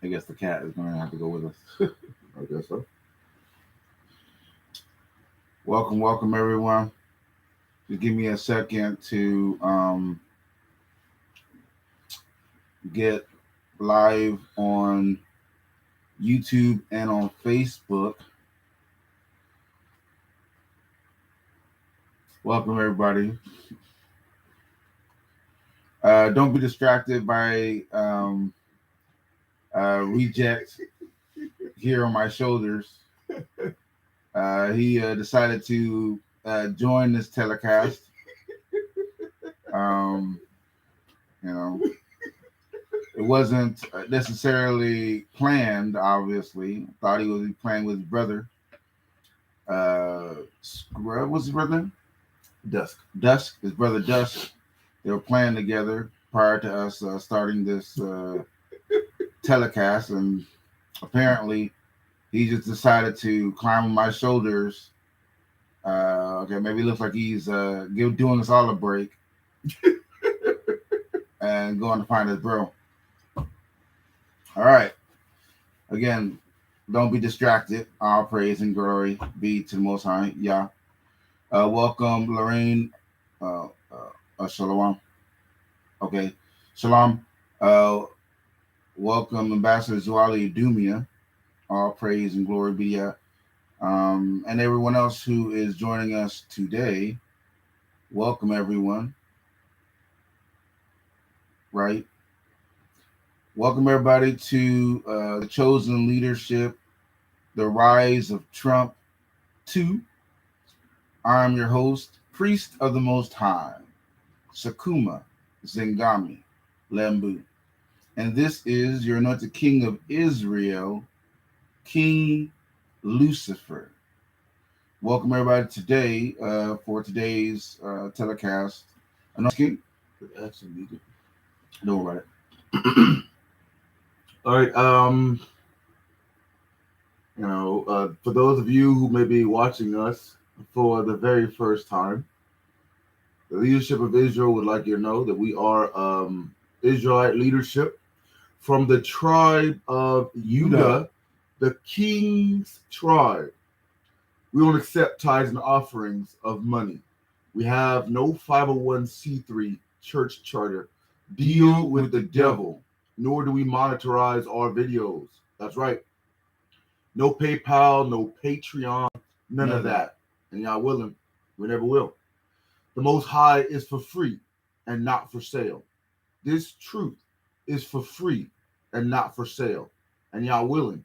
I guess the cat is going to have to go with us. I guess so. Welcome, everyone. Just give me a second to get live on YouTube and on Facebook. Welcome, everybody. Don't be distracted by reject here on my shoulders. He decided to join this telecast. Um, you know, it wasn't necessarily planned. Obviously, thought he was playing with his brother. What's his brother name? Dusk. Dusk. His brother Dusk. They were playing together prior to us starting this telecast, and apparently he just decided to climb on my shoulders. Okay, maybe it looks like he's doing us all a break and going to find his bro. All right. Again, don't be distracted. All praise and glory be to the Most High. Yeah. Welcome, Lorraine. Shalom. Okay. Shalom. Uh, welcome, Ambassador Zuali Dumia. All praise and glory be to and everyone else who is joining us today. Welcome, everyone. Right. Welcome, everybody, to the Chosen Leadership, the Rise of Trump 2. I'm your host, Priest of the Most High, Sakuma Zingami Lembu. And this is your anointed King of Israel, King Lucifer. Welcome, everybody, today for today's telecast. Anointed King, Action music. don't worry about it. All right. For those of you who may be watching us for the very first time, the leadership of Israel would like you to know that we are Israelite leadership from the tribe of Judah, the king's tribe. We don't accept tithes and offerings of money. We have no 501c3 church charter. Deal with the devil. Nor do we monetize our videos. That's right. No PayPal, no Patreon, none of that. And y'all willing, we never will. The Most High is for free and not for sale. This truth is for free and not for sale. And y'all willing,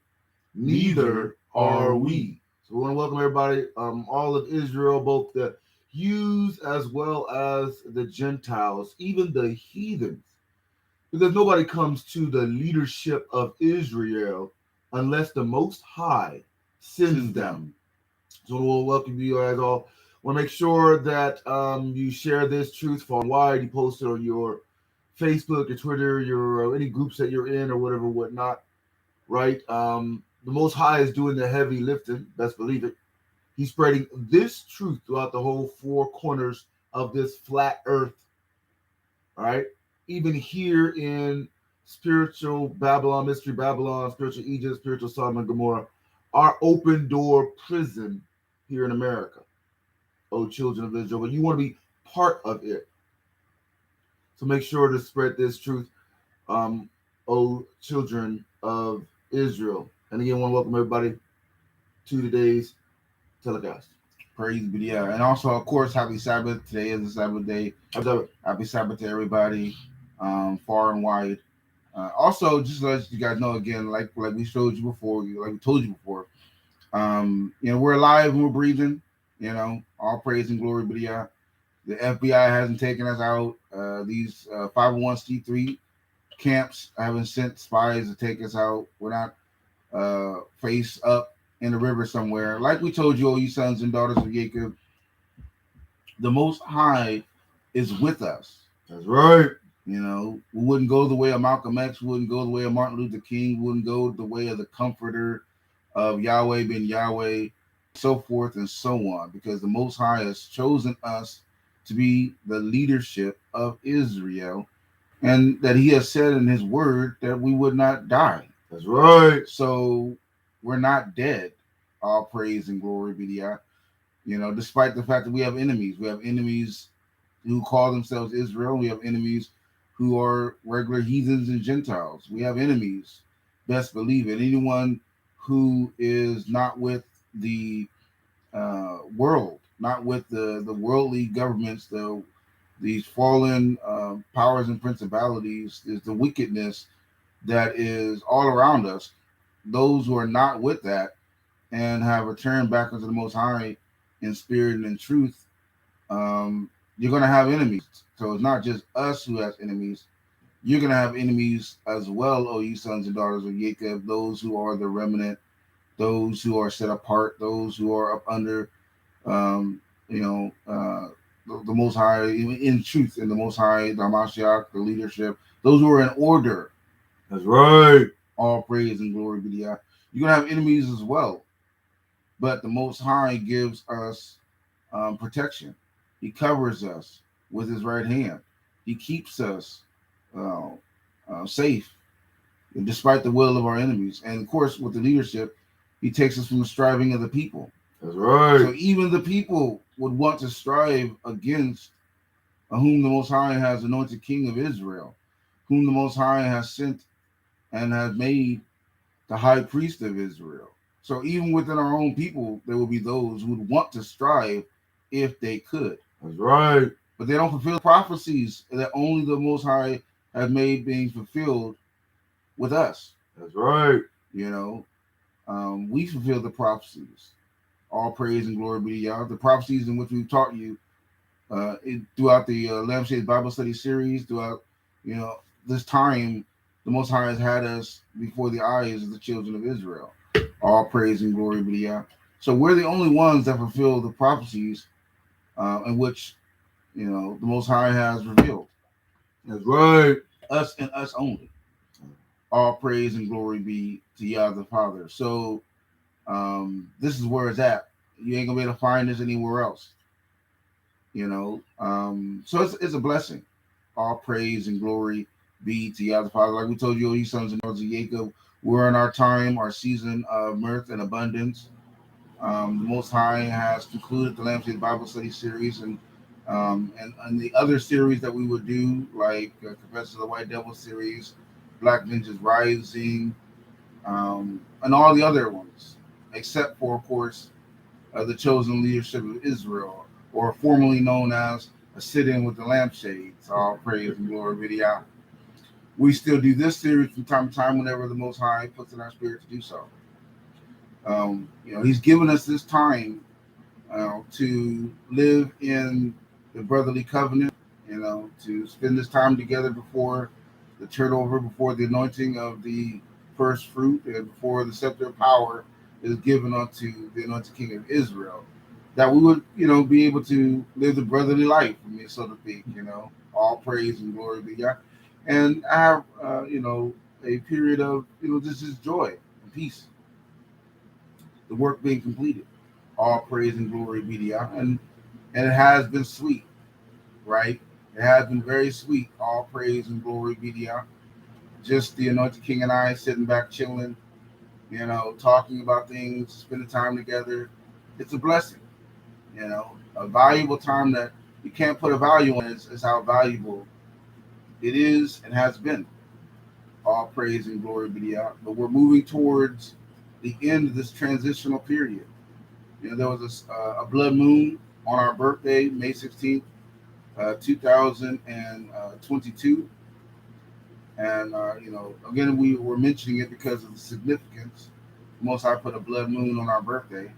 neither are we. So we want to welcome everybody, all of Israel, both the Jews as well as the Gentiles, even the heathens. Because nobody comes to the leadership of Israel unless the Most High sends them. So we'll welcome you guys all. Want to make sure that you share this truth far and wide. You post it on your Facebook, your Twitter, your any groups that you're in or whatever, whatnot. Right? The Most High is doing the heavy lifting. Best believe it. He's spreading this truth throughout the whole four corners of this flat earth. All right? Even here in spiritual Babylon, mystery Babylon, spiritual Egypt, spiritual Sodom and Gomorrah, our open door prison here in America. Oh, children of Israel, but you want to be part of it. So make sure to spread this truth, oh, children of Israel. And again, I want to welcome everybody to today's telecast. Praise be, yeah. And also, of course, happy Sabbath. Today is the Sabbath day. Happy Sabbath to everybody, far and wide. Also, just to let you guys know again, like we showed you before, like we told you before, we're alive and we're breathing. All praise and glory be to Yah. The FBI hasn't taken us out. These 501c3 camps haven't sent spies to take us out. We're not face up in the river somewhere. Like we told you, all you sons and daughters of Jacob, the Most High is with us. That's right. We wouldn't go the way of Malcolm X, we wouldn't go the way of Martin Luther King, we wouldn't go the way of the comforter of Yahweh ben Yahweh, so forth and so on, because the Most High has chosen us to be the leadership of Israel, and that he has said in his word that we would not die. That's right. So we're not dead. All praise and glory be to God. You know, despite the fact that we have enemies. We have enemies who call themselves Israel. We have enemies who are regular heathens and Gentiles. We have enemies. Best believe it. Anyone who is not with the world, not with the worldly governments, these fallen powers and principalities, is the wickedness that is all around us. Those who are not with that and have returned back unto the Most High in spirit and in truth, you're going to have enemies. So it's not just us who has enemies. You're going to have enemies as well, O ye sons and daughters of Jacob, those who are the remnant, those who are set apart, those who are up under, um, you know, the Most High, in truth, in the Most High, the Hamashiach, the leadership, those who are in order. That's right. All praise and glory be to God. You're going to have enemies as well, but the Most High gives us protection. He covers us with his right hand. He keeps us safe despite the will of our enemies. And of course, with the leadership, he takes us from the striving of the people. That's right. So even the people would want to strive against whom the Most High has anointed King of Israel, whom the Most High has sent and has made the high priest of Israel. So even within our own people, there will be those who would want to strive if they could. That's right. But they don't fulfill prophecies that only the Most High has made being fulfilled with us. That's right. You know, we fulfill the prophecies. All praise and glory be to Yah. The prophecies in which we've taught you throughout the Lampshade Bible Study series, throughout, you know, this time, the Most High has had us before the eyes of the children of Israel. All praise and glory be to Yah. So we're the only ones that fulfill the prophecies in which, you know, the Most High has revealed. That's right. Us and us only. All praise and glory be to Yah the Father. So this is where it's at. You ain't gonna be able to find this anywhere else. You know, so it's a blessing. All praise and glory be to Yah the Father. Like we told you, ye sons and daughters of Jacob, we're in our time, our season of mirth and abundance. The Most High has concluded the Lampshade Bible Study series, and the other series that we would do, like Confessions of the White Devil series, Black Ninjas Rising, and all the other ones, except for, of course, the chosen leadership of Israel, or formerly known as a sit-in with the lampshades. All praise and glory be to Yah. We still do this series from time to time whenever the Most High puts in our spirit to do so. You know, He's given us this time to live in the brotherly covenant. You know, to spend this time together before the turnover, before the anointing of the first fruit, and before the scepter of power is given unto the anointed King of Israel, that we would, you know, be able to live the brotherly life, I mean, so to speak. You know, all praise and glory be God, and have you know, a period of, you know, just joy and peace. The work being completed. All praise and glory be to Yah, and it has been sweet, right? It has been very sweet. All praise and glory be to Yah. Just the anointed King and I sitting back chilling, you know, talking about things, spending time together. It's a blessing, you know, a valuable time that you can't put a value on. Is how valuable it is and has been. All praise and glory be to Yah. But we're moving towards the end of this transitional period. You know, there was a blood moon on our birthday, May 16th, 2022. And, you know, again, we were mentioning it because of the significance. Most High put a blood moon on our birthday.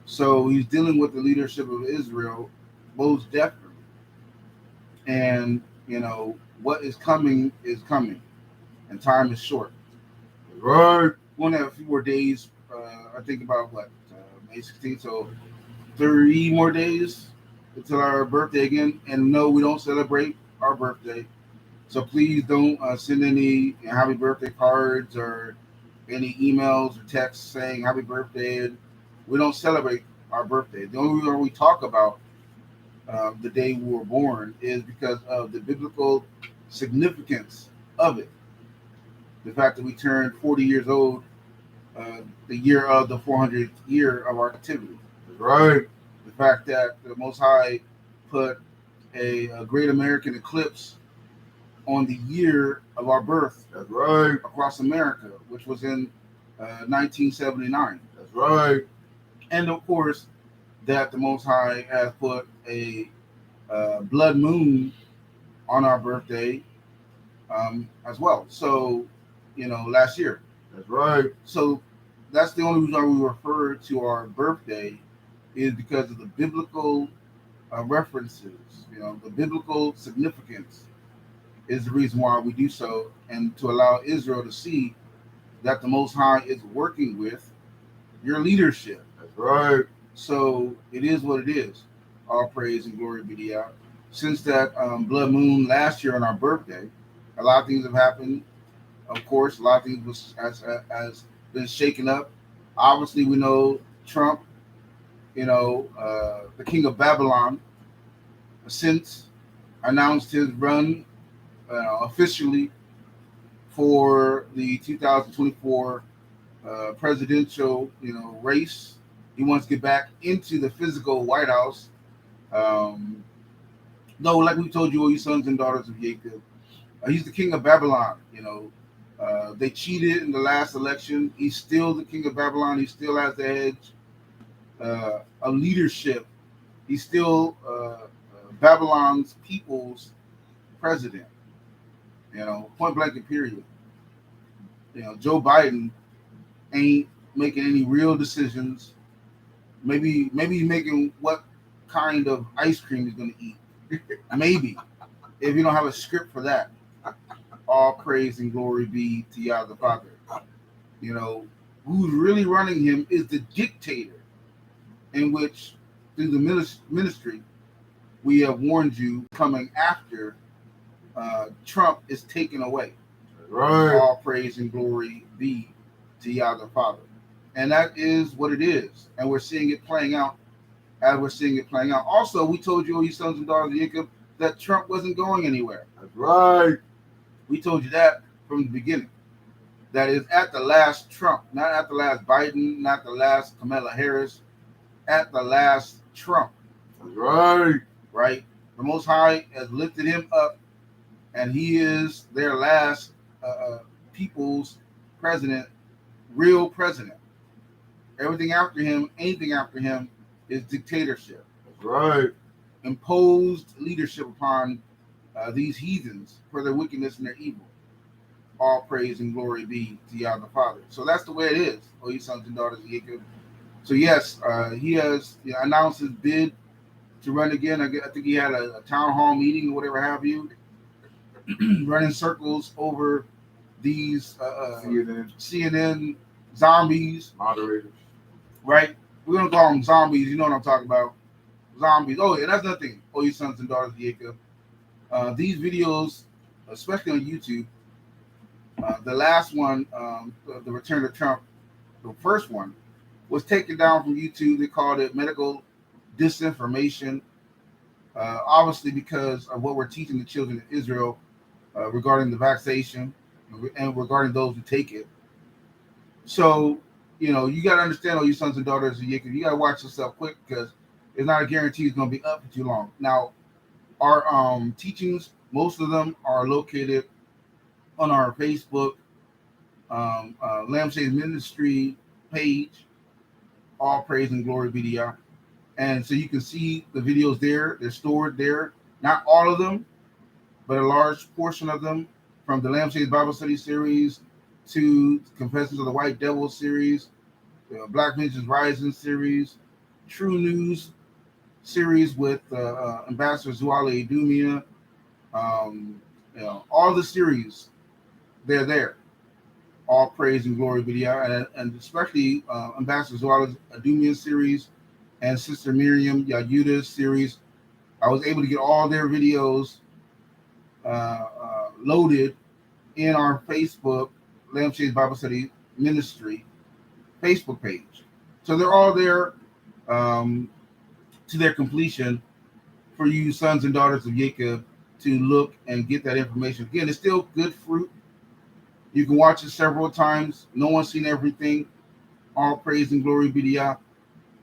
So he's dealing with the leadership of Israel most definitely. And, you know, what is coming, and time is short. Right. We only have a few more days. I think about May 16th. So 3 more days until our birthday again. And no, we don't celebrate our birthday. So please don't send any happy birthday cards or any emails or texts saying happy birthday. We don't celebrate our birthday. The only reason we talk about the day we were born is because of the biblical significance of it. The fact that we turned 40 years old, the year of the 400th year of our captivity. That's right. The fact that the Most High put a great American eclipse on the year of our birth. That's right. Across America, which was in 1979. That's right. And of course, that the Most High has put a blood moon on our birthday as well. So, last year. That's right. So that's the only reason why we refer to our birthday is because of the biblical references. The biblical significance is the reason why we do so, and to allow Israel to see that the Most High is working with your leadership. That's right. So it is what it is. All praise and glory be to Yah. Since that blood moon last year on our birthday, a lot of things have happened. Of course, a lot of things has been shaken up. Obviously, we know Trump, the king of Babylon, since announced his run officially for the 2024 presidential, race. He wants to get back into the physical White House. Though, like we told you, all you sons and daughters of Jacob, he's the king of Babylon. They cheated in the last election. He's still the king of Babylon. He still has the edge of leadership. He's still Babylon's people's president. Point blank and period. Joe Biden ain't making any real decisions. Maybe he's making what kind of ice cream he's going to eat. Maybe, if you don't have a script for that. All praise and glory be to Yah the Father. Who's really running him is the dictator, in which, through the ministry, we have warned you coming after Trump is taken away. Right. All praise and glory be to Yah the Father. And that is what it is. And we're seeing it playing out as we're seeing it playing out. Also, we told you, all you sons and daughters of Jacob, that Trump wasn't going anywhere. That's right. We told you that from the beginning. That is at the last Trump, not at the last Biden, not the last Kamala Harris, at the last Trump. That's right. Right? The Most High has lifted him up, and he is their last people's president, real president. Everything after him, anything after him, is dictatorship. That's right. Imposed leadership upon these heathens for their wickedness and their evil. All praise and glory be to Yah the Father. So that's the way it is, O ye sons and daughters of Jacob. So yes, he has announced his bid to run again. I think he had a town hall meeting or whatever have you, running circles over these CNN zombies. Moderators. Right? We're going to call them zombies. You know what I'm talking about. Zombies. Oh, yeah, that's nothing. Oh, you sons and daughters of Jacob. These videos, especially on YouTube, the last one, the Return of Trump, the first one, was taken down from YouTube. They called it medical disinformation, obviously because of what we're teaching the children of Israel regarding the vaccination and regarding those who take it. So, you got to understand, all you sons and daughters of Jacob, you got to watch yourself quick, because it's not a guarantee it's going to be up for too long. Now, our teachings, most of them are located on our Facebook, Lampshade Ministry page. All praise and glory be to Yah. And so you can see the videos there. They're stored there. Not all of them, but a large portion of them, from the Lampshade Bible Study series to Confessions of the White Devil series, the Black Vengeance Rising series, True News series with Ambassador Zuali Idumia. All the series, they're there. All praise and glory be to Yah, and especially Ambassador Zuali Idumia series and Sister Miriam Yahuda's series. I was able to get all their videos loaded in our Facebook, Lampshade Bible Study Ministry Facebook page. So they're all there to their completion for you sons and daughters of Jacob to look and get that information. Again, it's still good fruit. You can watch it several times. No one's seen everything. All praise and glory be to Yah.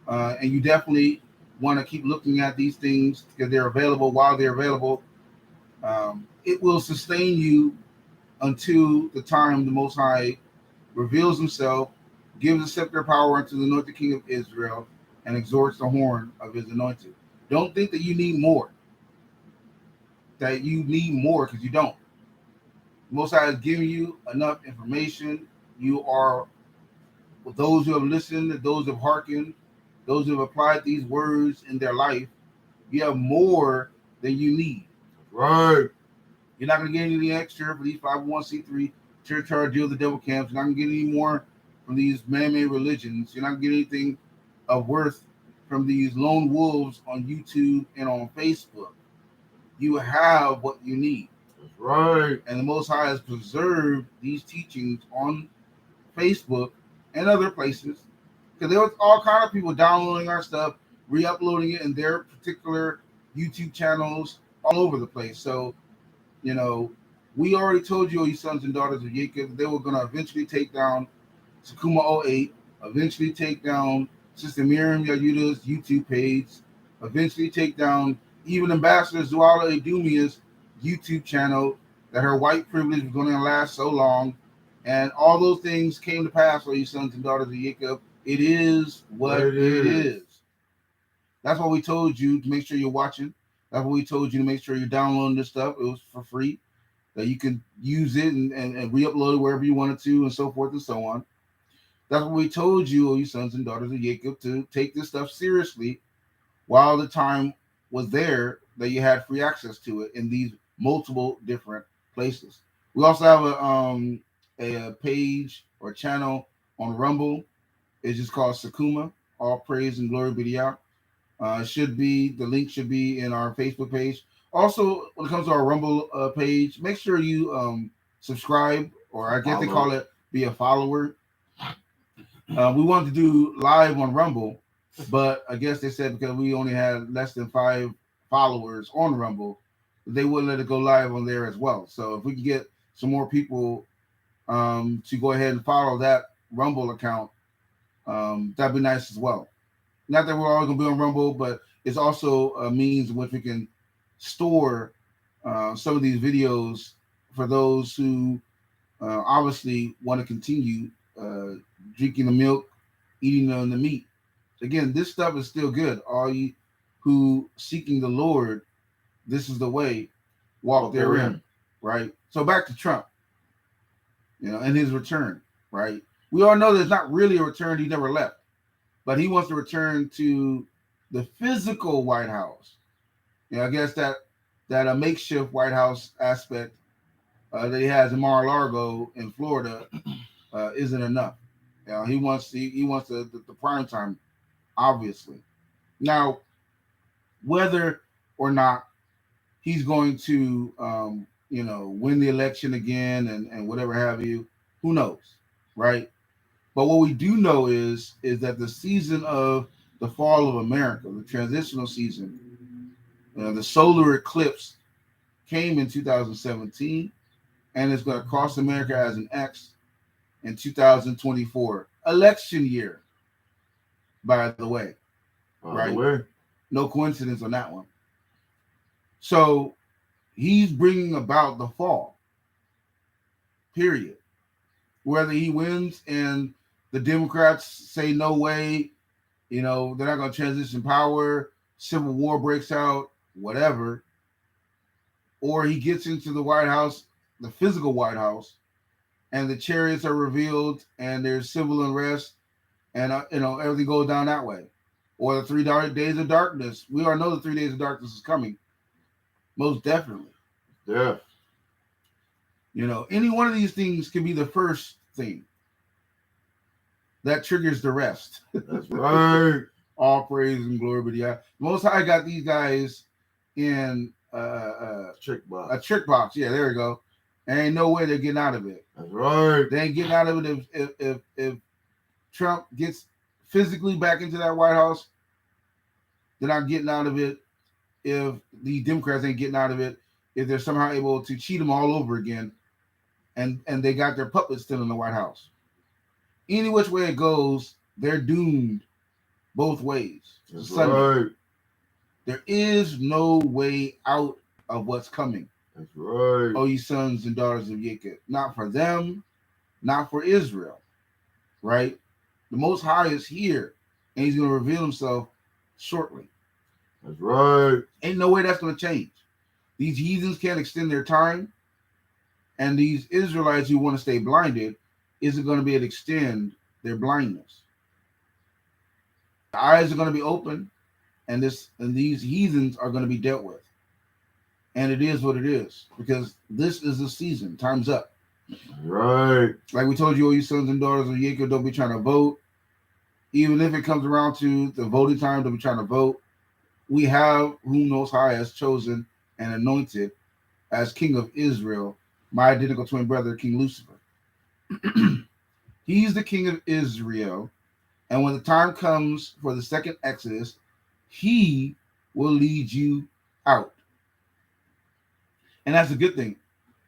And you definitely want to keep looking at these things because they're available while they're available. It will sustain you until the time the Most High reveals himself, gives a scepter of power unto the anointed king of Israel, and exhorts the horn of his anointed. Don't think that you need more. That you need more because you don't. Most High has given you enough information. You are those who have listened, those who have hearkened, those who have applied these words in their life. You have more than you need. Right. You're not going to get anything extra for these 501c3 church hard deal the devil camps. You're not going to get any more from these man-made religions. You're not going to get anything of worth from these lone wolves on YouTube and on Facebook. You have what you need. That's right. And the Most High has preserved these teachings on Facebook and other places because there was all kind of people downloading our stuff, re-uploading it in their particular YouTube channels all over the place. So, you know, we already told you, sons and daughters of Jacob, they were going to eventually take down Sakuma 08, eventually take down Sister Miriam Yayuda's YouTube page, eventually take down even Ambassador Zuala Idumia's YouTube channel, that her white privilege was going to last so long. And all those things came to pass for you sons and daughters of Jacob. It is what it is. That's why we told you to make sure you're watching. That's what we told you to make sure you're downloading this stuff. It was for free, that you can use it and re-upload it wherever you wanted to, and so forth and so on. That's what we told you, you sons and daughters of Jacob, to take this stuff seriously while the time was there that you had free access to it in these multiple different places. We also have a page or channel on Rumble. It's just called Sakuma. All praise and glory be to Yah. The link should be in our Facebook page. Also, when it comes to our Rumble page, make sure you subscribe, or I guess they call it be a follower. We wanted to do live on Rumble, but I guess they said because we only had less than 5 followers on Rumble, they wouldn't let it go live on there as well. So if we can get some more people to go ahead and follow that Rumble account, that'd be nice as well. Not that we're always going to be on Rumble, but it's also a means in which we can store some of these videos for those who obviously want to continue drinking the milk, eating the meat. Again, this stuff is still good. All you who seeking the Lord, this is the way, walk therein, right? So back to Trump, and his return, right? We all know there's not really a return. He never left, but he wants to return to the physical White House. I guess that a makeshift White House aspect that he has in Mar-a-Lago in Florida isn't enough. He wants the prime time, obviously. Now, whether or not he's going to win the election again and whatever have you, who knows, right? But what we do know is that the season of the fall of America, the transitional season, the solar eclipse came in 2017, and it's going to cross America as an X in 2024, election year, by the way. Right? No coincidence on that one. So he's bringing about the fall, period. Whether he wins and the Democrats say no way, they're not going to transition power, civil war breaks out, whatever, or he gets into the White House, the physical White House, and the chariots are revealed and there's civil unrest and everything goes down that way. Or the 3 days of darkness. We already know the 3 days of darkness is coming. Most definitely. Yeah. Any one of these things can be the first thing that triggers the rest. That's right. All praise and glory be to Yah. Most High got these guys in a trick box. Yeah, there we go. There ain't no way they're getting out of it. That's right. They ain't getting out of it if Trump gets physically back into that White House. They're not getting out of it. If the Democrats ain't getting out of it, if they're somehow able to cheat them all over again and they got their puppets still in the White House. Any which way it goes, they're doomed both ways. That's Sunday. right. There is no way out of what's coming. That's right. O ye sons and daughters of Jacob. Not for them, not for Israel. Right? The Most High is here, and he's going to reveal himself shortly. That's right. Ain't no way that's going to change. These heathens can't extend their time, and these Israelites who want to stay blinded isn't going to be able to extend their blindness. The eyes are going to be open, and these heathens are going to be dealt with. And it is what it is, because this is the season. Time's up. Right. Like we told you, all you sons and daughters of Jacob, don't be trying to vote. Even if it comes around to the voting time, don't be trying to vote. We have whom Most High has chosen and anointed as King of Israel, my identical twin brother, King Lucifer. He's the King of Israel. And when the time comes for the second Exodus, he will lead you out. And that's a good thing.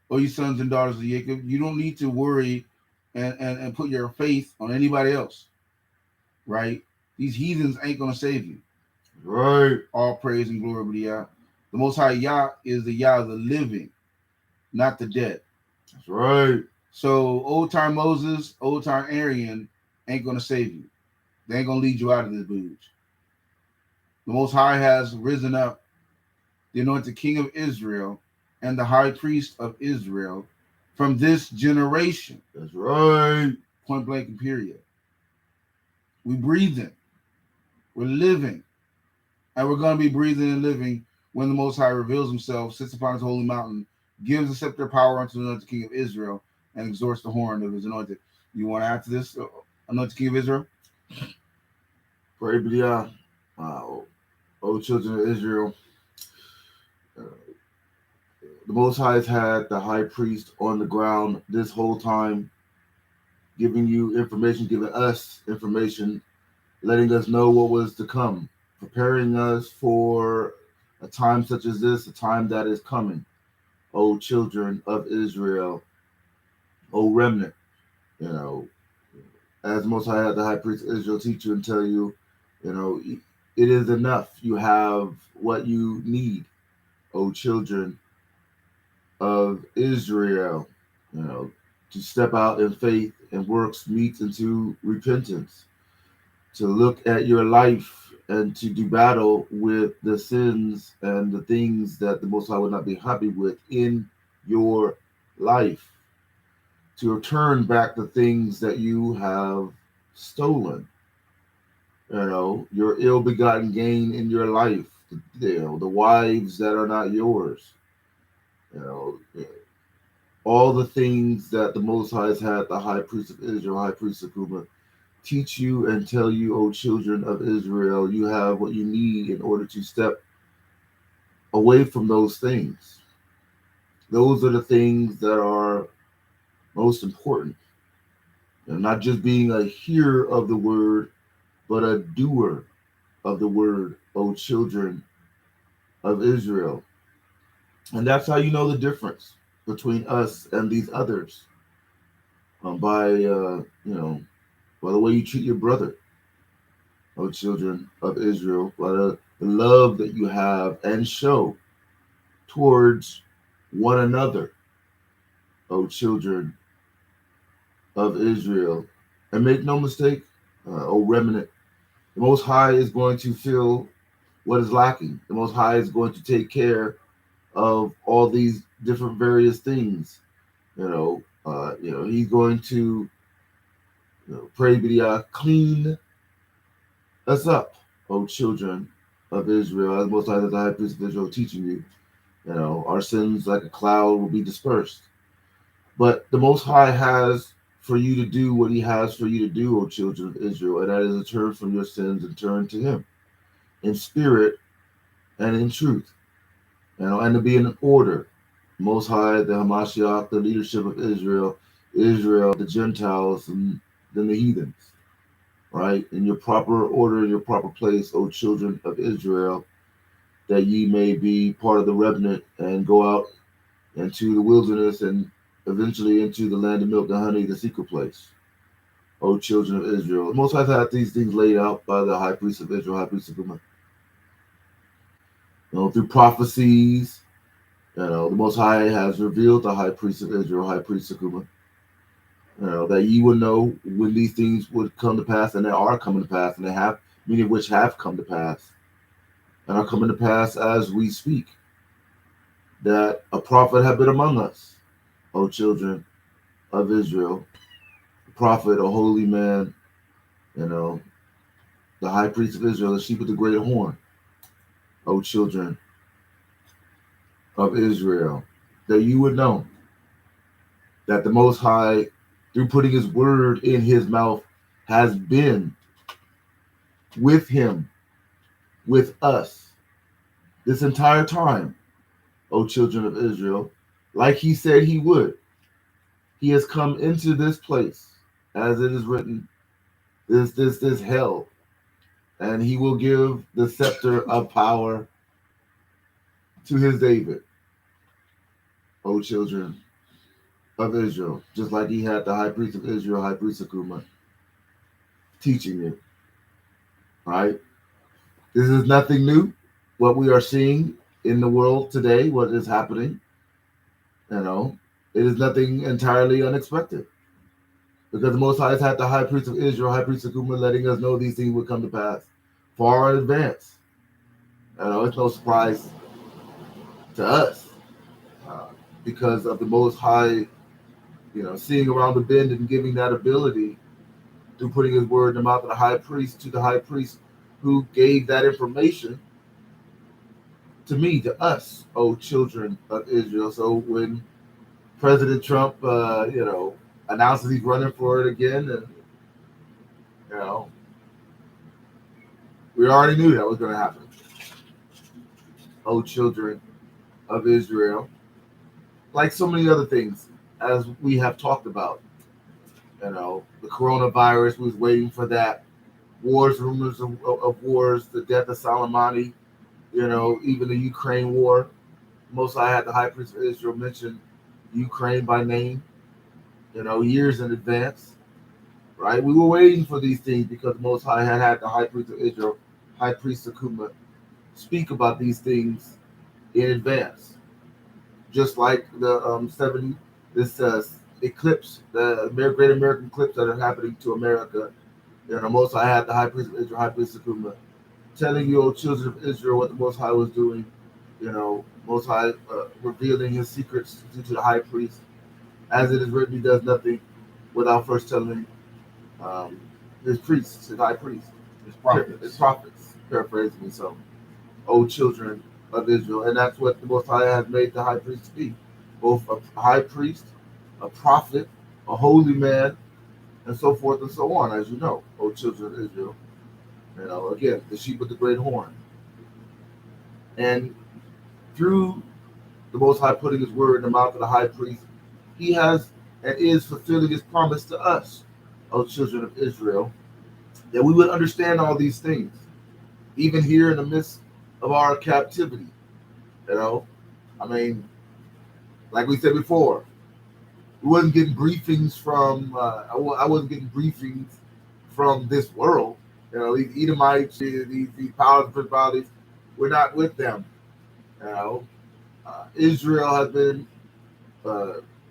Oh, you sons and daughters of Jacob, you don't need to worry and put your faith on anybody else. Right? These heathens ain't going to save you. Right. All praise and glory be to Yah. The Most High Yah is the Yah of the living, not the dead. That's right. So old time Moses, old time Arian ain't going to save you. They ain't going to lead you out of this booge. The Most High has risen up the anointed King of Israel and the high priest of Israel from this generation. That's right. Point blank and period. We breathing. We're living. And we're going to be breathing and living when the Most High reveals himself, sits upon his holy mountain, gives the scepter of power unto the anointed King of Israel, and exhorts the horn of his anointed. You want to add to this, anointed King of Israel? Pray be Yah. O children of Israel. The Most High has had the high priest on the ground this whole time, giving you information, giving us information, letting us know what was to come, preparing us for a time such as this, a time that is coming. O children of Israel, O remnant, as Most High had the high priest of Israel teach you and tell you, it is enough. You have what you need, O children of Israel, to step out in faith and works meets into repentance, to look at your life and to do battle with the sins and the things that the Most High would not be happy with in your life, to turn back the things that you have stolen, your ill-begotten gain in your life, the wives that are not yours, all the things that the Most High has had the high priest of Israel, high priest of Kuma, teach you and tell you, O children of Israel, you have what you need in order to step away from those things. Those are the things that are most important. Not just being a hearer of the word, but a doer of the word, O children of Israel. And that's how you know the difference between us and these others, by the way you treat your brother, O children of Israel, by the love that you have and show towards one another, O children of Israel. And make no mistake, O remnant, the Most High is going to fill what is lacking. The Most High is going to take care of all these different various things. He's going to pray be clean us up, O children of Israel, as Most High the high priest of Israel teaching you. Our sins like a cloud will be dispersed. But the Most High has for you to do what he has for you to do, O children of Israel, and that is to turn from your sins and turn to him in spirit and in truth, and to be in order. Most High, the Hamashiach, the leadership of Israel, the Gentiles, and then the heathens, right? In your proper order, in your proper place, O children of Israel, that ye may be part of the remnant and go out into the wilderness and eventually into the land of milk and honey, the secret place. O children of Israel. The Most High had these things laid out by the high priest of Israel, high priest of Guma. Through prophecies, the Most High has revealed the high priest of Israel, high priest of Guma. That ye will know when these things would come to pass, and they are coming to pass, and they have, many of which have come to pass, and are coming to pass as we speak. That a prophet had been among us, O children of Israel, a prophet, a holy man, the high priest of Israel, the sheep with the great horn, O children of Israel, that you would know that the Most High, through putting his word in his mouth, has been with him, with us, this entire time, O children of Israel, like he said he would. He has come into this place, as it is written, this hell, and he will give the scepter of power to his David, O children of Israel, just like he had the high priest of Israel, high priest of Guma, teaching you. Right? This is nothing new. What we are seeing in the world today, what is happening, it is nothing entirely unexpected. Because the Most High has had the high priest of Israel, high priest of Guma, letting us know these things would come to pass far in advance. It's no surprise to us because of the Most High, seeing around the bend and giving that ability through putting his word in the mouth of the high priest to the high priest who gave that information to me, to us, O children of Israel. So when President Trump, announces he's running for it again, and we already knew that was going to happen. O children of Israel, like so many other things, as we have talked about, the coronavirus was waiting for that, wars, rumors of wars, the death of Soleimani, even the Ukraine war. Most I had the high priest of Israel mention Ukraine by name, years in advance, right? We were waiting for these things because the Most High had the high priest of Israel, high priest of Guma, speak about these things in advance. Just like the eclipse, the Great American eclipse that are happening to America. Most High had the high priest of Israel, high priest of Guma, telling you, O children of Israel, what the Most High was doing. Most High revealing his secrets to the high priest. As it is written, he does nothing without first telling his priests, his high priests, his prophets, paraphrasing me. So, O children of Israel, and that's what the Most High has made the high priest to be, both a high priest, a prophet, a holy man, and so forth and so on, as you know, O children of Israel. Again, the sheep with the great horn. And through the Most High putting his word in the mouth of the high priest, he has and is fulfilling his promise to us, O children of Israel, that we would understand all these things, even here in the midst of our captivity. Like we said before, we wasn't getting briefings from, I wasn't getting briefings from this world. These Edomites, these powers and principalities, we're not with them. Israel has been,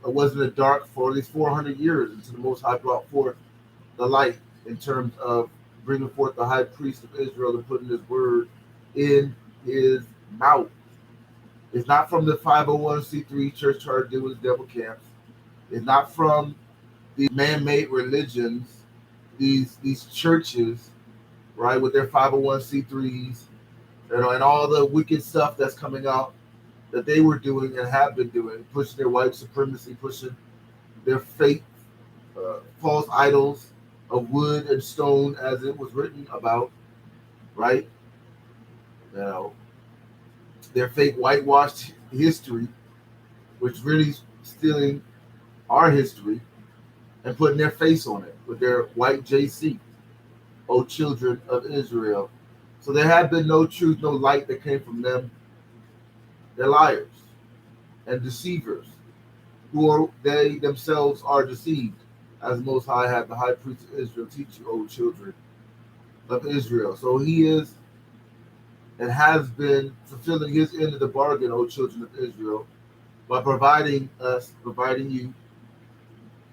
was in the dark for at least 400 years until the Most High brought forth the light in terms of bringing forth the high priest of Israel and putting his word in his mouth. It's not from the 501c3 church charter doing devil camps. It's not from the man-made religions, these churches, right, with their 501c3s, and all the wicked stuff that's coming out that they were doing and have been doing, pushing their white supremacy, pushing their fake false idols of wood and stone, as it was written about, right? Their fake whitewashed history, which really stealing our history and putting their face on it with their white JC, O children of Israel. So there had been no truth, no light that came from them. They're liars and deceivers. they themselves are deceived, as Most High had the high priest of Israel teach you, O children of Israel. So he is and has been fulfilling his end of the bargain, O children of Israel, by providing you,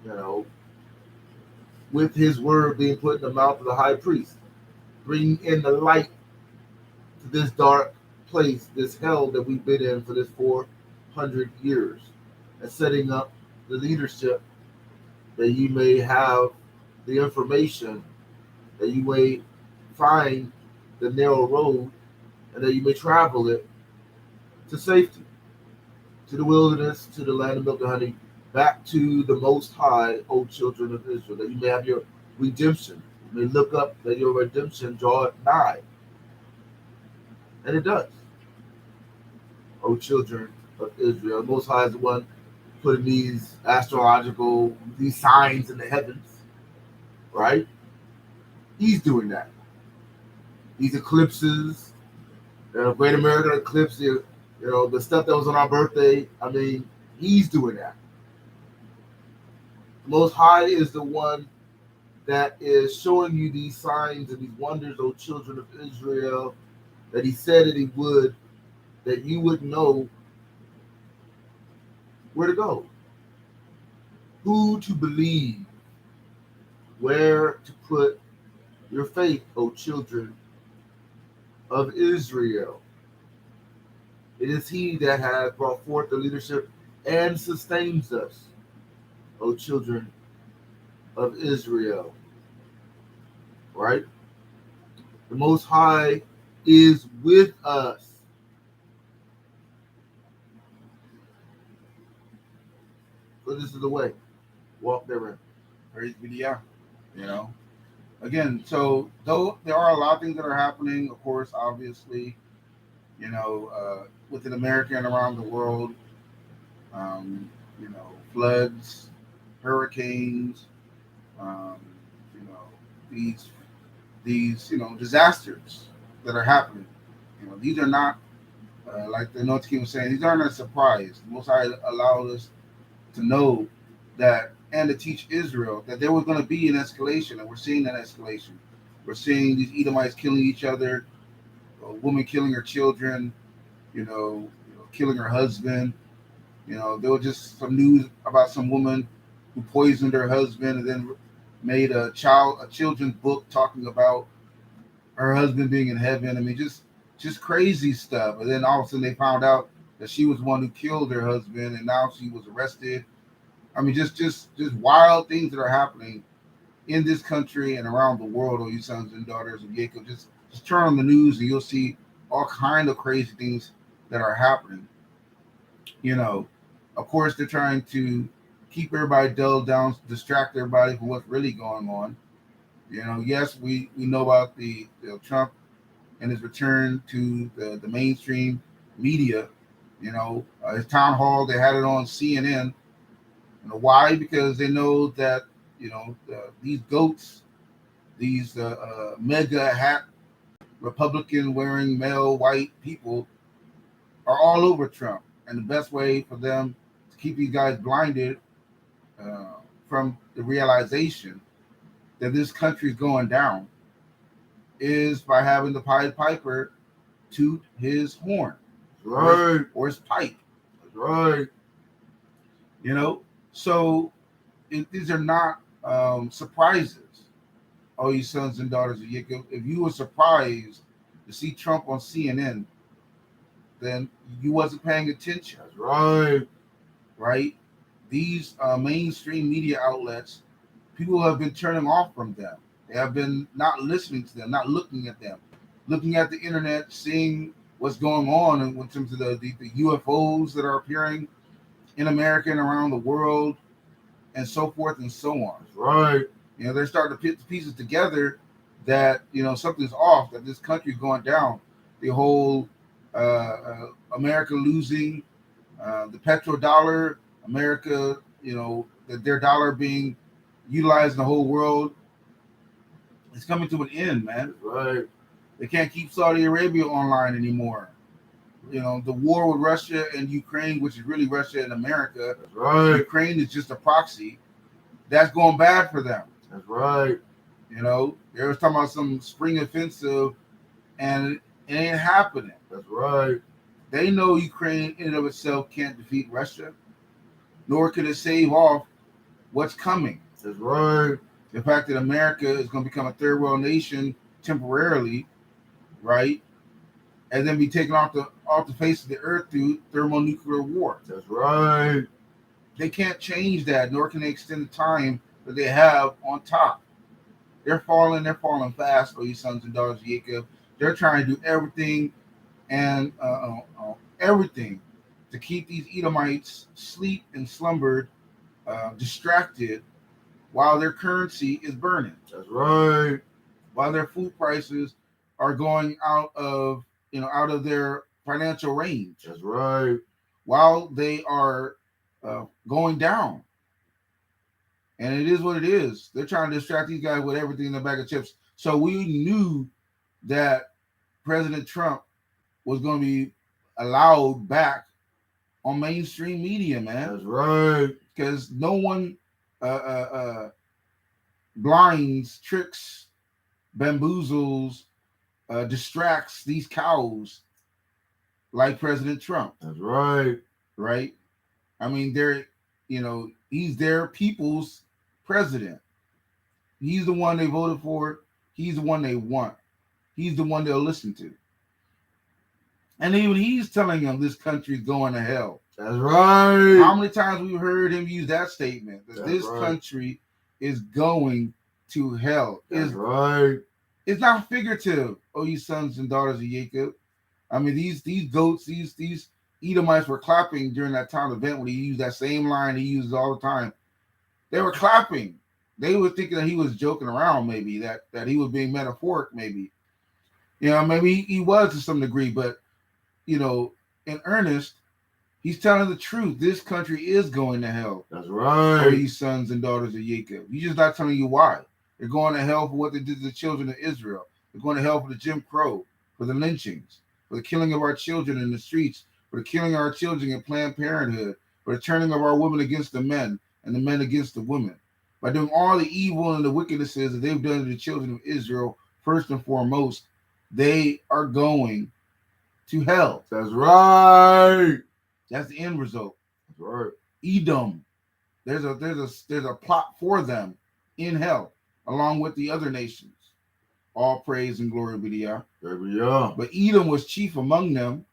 you know, with his word being put in the mouth of the high priest, bringing in the light to this dark place, this hell that we've been in for this 400 years, and setting up the leadership that you may have the information, that you may find the narrow road, and that you may travel it to safety, to the wilderness, to the land of milk and honey, back to the Most High, O children of Israel, that you may have your redemption. You may look up that your redemption draweth nigh. And it does, O children of Israel. The Most High is the one putting these signs in the heavens, right? He's doing that. These eclipses, Great American Eclipse, the stuff that was on our birthday. I mean, he's doing that. The Most High is the one that is showing you these signs and these wonders, O children of Israel, that he said that he would, that you would know where to go, who to believe, where to put your faith, O children of Israel. It is he that has brought forth the leadership and sustains us, O children of Israel. Right? The Most High is with us. So this is the way. Walk therein. Praise be to Yah. Again, so though there are a lot of things that are happening, of course, obviously, within America and around the world, floods, hurricanes, um, you know, these disasters that are happening. These are not like the North King was saying. These aren't a surprise. The Most High allowed us to know that and to teach Israel that there was going to be an escalation, and we're seeing that escalation. We're seeing these Edomites killing each other, a woman killing her children, killing her husband. There was just some news about some woman who poisoned her husband and then made a children's book talking about her husband being in heaven. I mean, just crazy stuff. And then all of a sudden they found out that she was the one who killed her husband, and now she was arrested. I mean, just wild things that are happening in this country and around the world. Oh, you sons and daughters of Jacob, just turn on the news and you'll see all kind of crazy things that are happening. Of course, they're trying to keep everybody dulled down, distract everybody from what's really going on. Yes, we know about the Trump and his return to the mainstream media. His town hall, they had it on CNN. Why? Because they know that these goats, these mega hat Republican wearing male white people are all over Trump, and the best way for them to keep these guys blinded from the realization that this country is going down is by having the Pied Piper toot his horn, right, or his pipe. That's right. So these are not surprises. Oh, you sons and daughters of Jacob, if you were surprised to see Trump on CNN, then you wasn't paying attention. That's right. Right? These mainstream media outlets, people have been turning off from them. They have been not listening to them, not looking at them, looking at the internet, seeing what's going on in terms of the UFOs that are appearing in America and around the world, and so forth and so on. That's right. They're starting to put the pieces together that something's off, that this country is going down. The whole America losing the petrodollar, America, their dollar being utilized in the whole world. It's coming to an end, man. Right. They can't keep Saudi Arabia online anymore. the war with Russia and Ukraine, which is really Russia and America. That's right. Ukraine is just a proxy. That's going bad for them. That's right. They were talking about some spring offensive, and it ain't happening. That's right. They know Ukraine in and of itself can't defeat Russia, nor can it save off what's coming. That's right. The fact that America is going to become a third world nation temporarily, right, and then be taken off the face of the earth through thermonuclear war. That's right. They can't change that, nor can they extend the time that they have on top. They're falling fast, oh you sons and daughters of Jacob. They're trying to do everything and everything to keep these Edomites sleep and slumbered, distracted, while their currency is burning. That's right. While their food prices are going out of their financial range. That's right. While they are going down. And it is what it is. They're trying to distract these guys with everything in the bag of chips. So we knew that President Trump was going to be allowed back on mainstream media, man. That's right. Because no one blinds, tricks, bamboozles, distracts these cows like President Trump. That's right. Right? I mean, he's their people's president. He's the one they voted for. He's the one they want. He's the one they'll listen to. And even he's telling them this country's going to hell. That's right. How many times we've heard him use that statement? That this country is going to hell. That's right. It's not figurative, oh you sons and daughters of Jacob. I mean, these goats, these Edomites were clapping during that town event when he used that same line he uses all the time. They were clapping. They were thinking that he was joking around, maybe, that he was being metaphoric, maybe. Maybe he was to some degree, but, in earnest, he's telling the truth. This country is going to hell. That's right. For these sons and daughters of Jacob. He's just not telling you why. They're going to hell for what they did to the children of Israel. They're going to hell for the Jim Crow, for the lynchings, for the killing of our children in the streets, for the killing of our children in Planned Parenthood, for the turning of our women against the men and the men against the women. By doing all the evil and the wickednesses that they've done to the children of Israel, first and foremost, they are going to hell. That's right. That's the end result. That's right. Edom. There's a plot for them in hell, along with the other nations. All praise and glory be to Yah. There we are. But Edom was chief among them.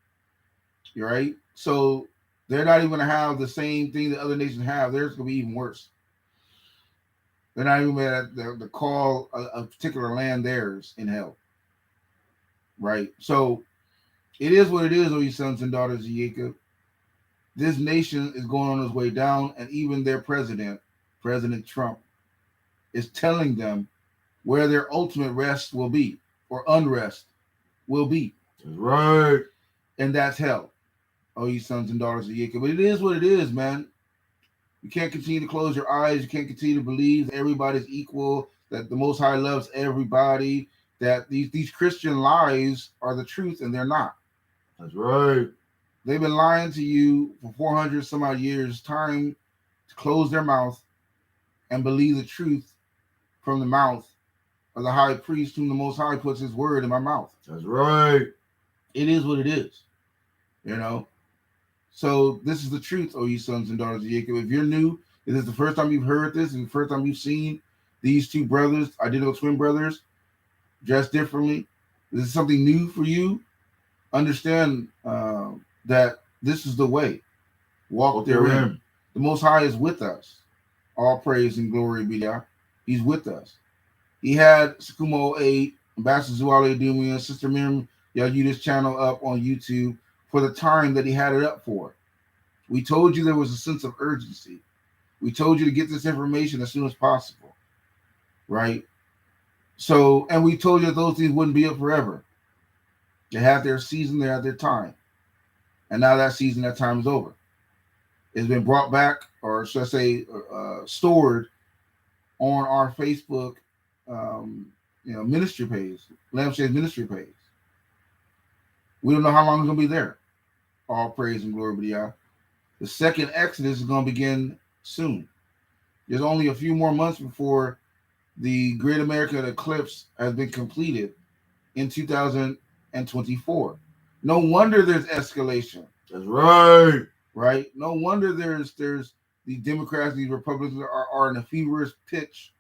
Right? So they're not even going to have the same thing that other nations have. Theirs going to be even worse. They're not even going to call a particular land theirs in hell. Right? So it is what it is, O ye sons and daughters of Jacob. This nation is going on its way down, and even their president, President Trump, is telling them where their ultimate rest will be, or unrest will be. That's right. And that's hell, oh you sons and daughters of Jacob. But it is what it is, man. You can't continue to close your eyes. You can't continue to believe that everybody's equal, that the Most High loves everybody, that these Christian lies are the truth, and they're not. That's right. They've been lying to you for 400 some odd years. Time to close their mouth and believe the truth from the mouth of the high priest, whom the Most High puts his word in my mouth. That's right. It is what it is, So this is the truth, oh you sons and daughters of Jacob. If you're new, if this is the first time you've heard this, and the first time you've seen these two brothers, identical twin brothers, dressed differently, this is something new for you. Understand that this is the way. Walk therein. The Most High is with us. All praise and glory be to God. He's with us. He had Sukumo 8, Ambassador Zuale Dumi, and Sister Miriam Yahuda's channel up on YouTube for the time that he had it up for. We told you there was a sense of urgency. We told you to get this information as soon as possible. Right? So, and we told you that those things wouldn't be up forever. They had their season, they had their time. And now that season, that time is over. It's been brought back, or should I say, stored on our Facebook, ministry page, Lampshade ministry page. We don't know how long it's going to be there. All praise and glory be to Yah. The second Exodus is going to begin soon. There's only a few more months before the Great American Eclipse has been completed in 2024. No wonder there's escalation. That's right. Right? No wonder there's the Democrats, these Republicans are in a feverish pitch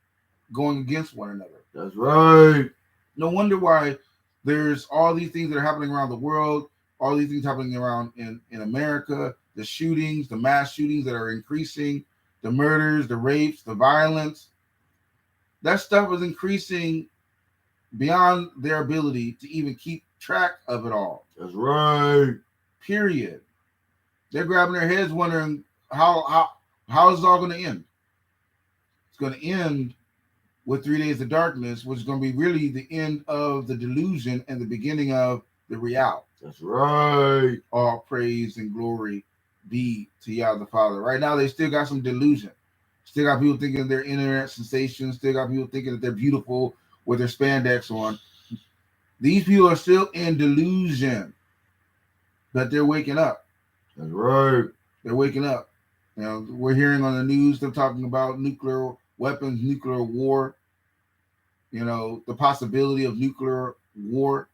going against one another. That's right. No wonder why there's all these things that are happening around the world, all these things happening around in America, the shootings, the mass shootings that are increasing, the murders, the rapes, the violence. That stuff is increasing beyond their ability to even keep track of it all. That's right. Period. They're grabbing their heads wondering how is it all going to end? It's going to end with 3 days of darkness, which is going to be really the end of the delusion and the beginning of the reality. That's right. All praise and glory be to Yah the Father. Right now, they still got some delusion. Still got people thinking they're internet sensations. Still got people thinking that they're beautiful with their spandex on. These people are still in delusion, but they're waking up. That's right. They're waking up. You know, we're hearing on the news they're talking about nuclear weapons, nuclear war. You know, the possibility of nuclear war,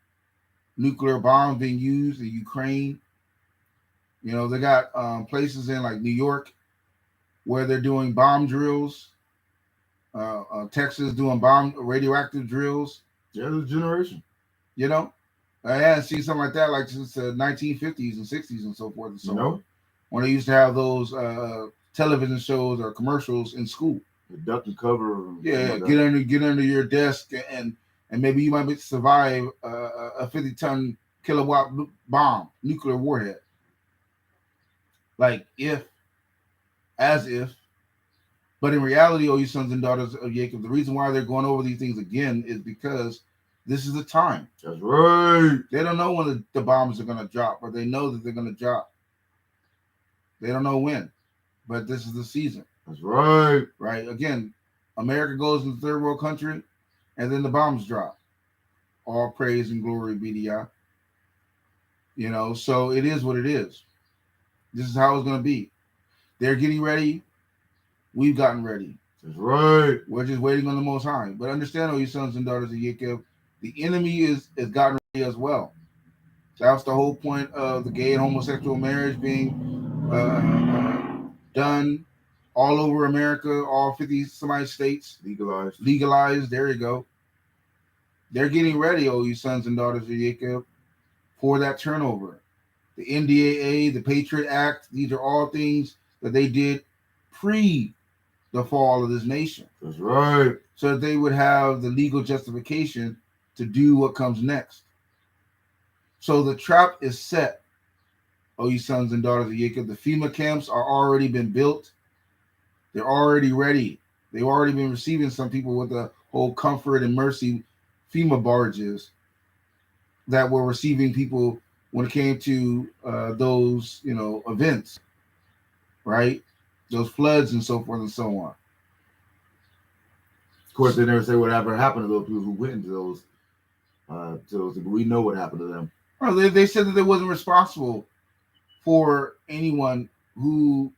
nuclear bombs being used in Ukraine. You know, they got places in like New York where they're doing bomb drills. Texas doing radioactive drills. Yeah, the generation. You know, I hadn't seen something like that like since the 1950s and 60s and so forth and so on. When they used to have those television shows or commercials in school. The duck and cover. Yeah, get under your desk and maybe you might survive a 50-ton kilowatt bomb, nuclear warhead. Like as if. But in reality, oh, you sons and daughters of Jacob, the reason why they're going over these things again is because this is the time. That's right. They don't know when the bombs are going to drop, but they know that they're going to drop. They don't know when, but this is the season. That's right. Right? Again, America goes into third world country, and then the bombs drop. All praise and glory be to Yah. You know, so it is what it is. This is how it's going to be. They're getting ready. We've gotten ready. That's right. We're just waiting on the Most High. But understand, oh, you sons and daughters of Jacob, the enemy is gotten ready as well. That's the whole point of the gay and homosexual marriage being done all over America, all 50-some states. Legalized. There you go. They're getting ready, oh, you sons and daughters of Jacob, for that turnover. The NDAA, the Patriot Act, these are all things that they did pre the fall of this nation. That's right. So that they would have the legal justification to do what comes next. So the trap is set, oh, you sons and daughters of Jacob. The FEMA camps are already been built. They're already ready. They've already been receiving some people with the whole Comfort and Mercy FEMA barges that were receiving people when it came to those, you know, events, right? Those floods and so forth and so on. Of course, they never say whatever happened to those people who went into those. But we know what happened to them. Well, they said that they wasn't responsible for anyone who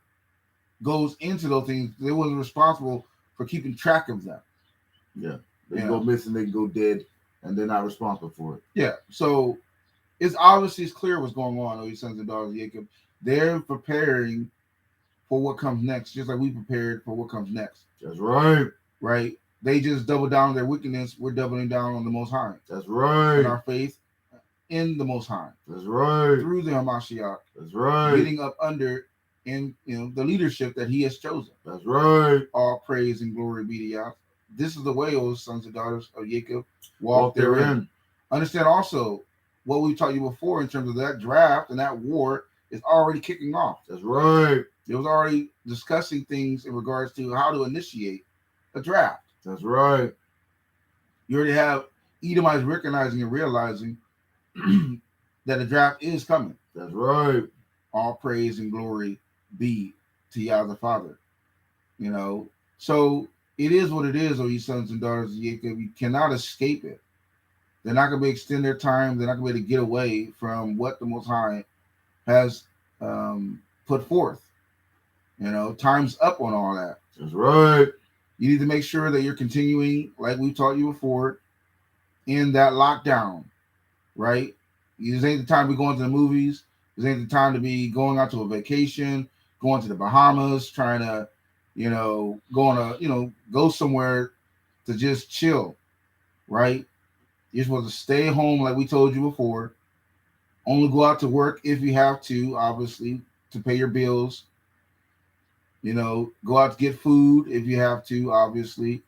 goes into those things. They wasn't responsible for keeping track of them. Yeah, they can go missing, they can go dead, and they're not responsible for it. Yeah, so it's clear what's going on, oh, you sons and daughters of Jacob. They're preparing for what comes next, just like we prepared for what comes next. That's right. Right? They just double down on their wickedness. We're doubling down on the Most High. That's right. And our faith in the Most High. That's right. Through the Hamashiach. That's right. Getting up under in the leadership that He has chosen. That's right. All praise and glory be to Yah. This is the way, O sons and daughters of Jacob, walk therein. Understand also what we taught you before in terms of that draft and that war is already kicking off. That's right. It was already discussing things in regards to how to initiate a draft. That's right. You already have Edomites recognizing and realizing that a draft is coming. That's right. All praise and glory be to Yah the Father. You know, so it is what it is, oh, you sons and daughters of Jacob. You cannot escape it. They're not going to be extend their time. They're not going to be able to get away from what the Most High has put forth. Time's up on all that. That's right. You need to make sure that you're continuing, like we taught you before, in that lockdown, right? This ain't the time to be going to the movies. This ain't the time to be going out to a vacation, going to the Bahamas, trying to, go somewhere to just chill, right? You're supposed to stay home, like we told you before. Only go out to work if you have to, obviously, to pay your bills. Go out to get food if you have to, obviously.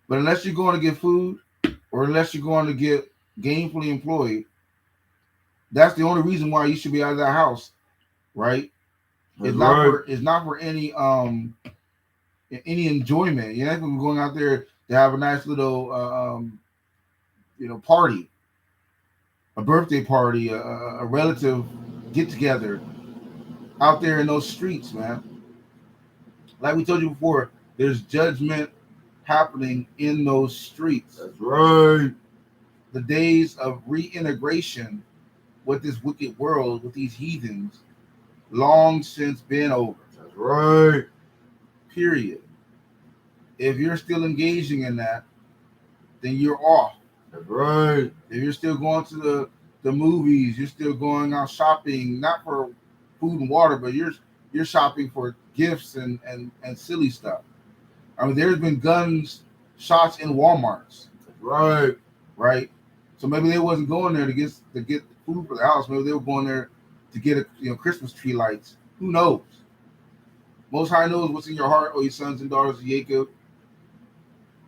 But unless you're going to get food or unless you're going to get gainfully employed, that's the only reason why you should be out of that house, right? That's right. It's not for any enjoyment. You're not going out there to have a nice little party, a birthday party, a relative get together out there in those streets, man. Like we told you before, there's judgment happening in those streets. That's right. The days of reintegration with this wicked world, with these heathens, long since been over. That's right. Period. If you're still engaging in that, then you're off. That's right. If you're still going to the movies, you're still going out shopping, not for food and water, but you're shopping for gifts and silly stuff. I mean, there's been shots in Walmarts. That's right. Right. So maybe they wasn't going there to get food for the house. Maybe they were going there to get Christmas tree lights. Who knows? Most High knows what's in your heart, O ye sons and daughters of Jacob.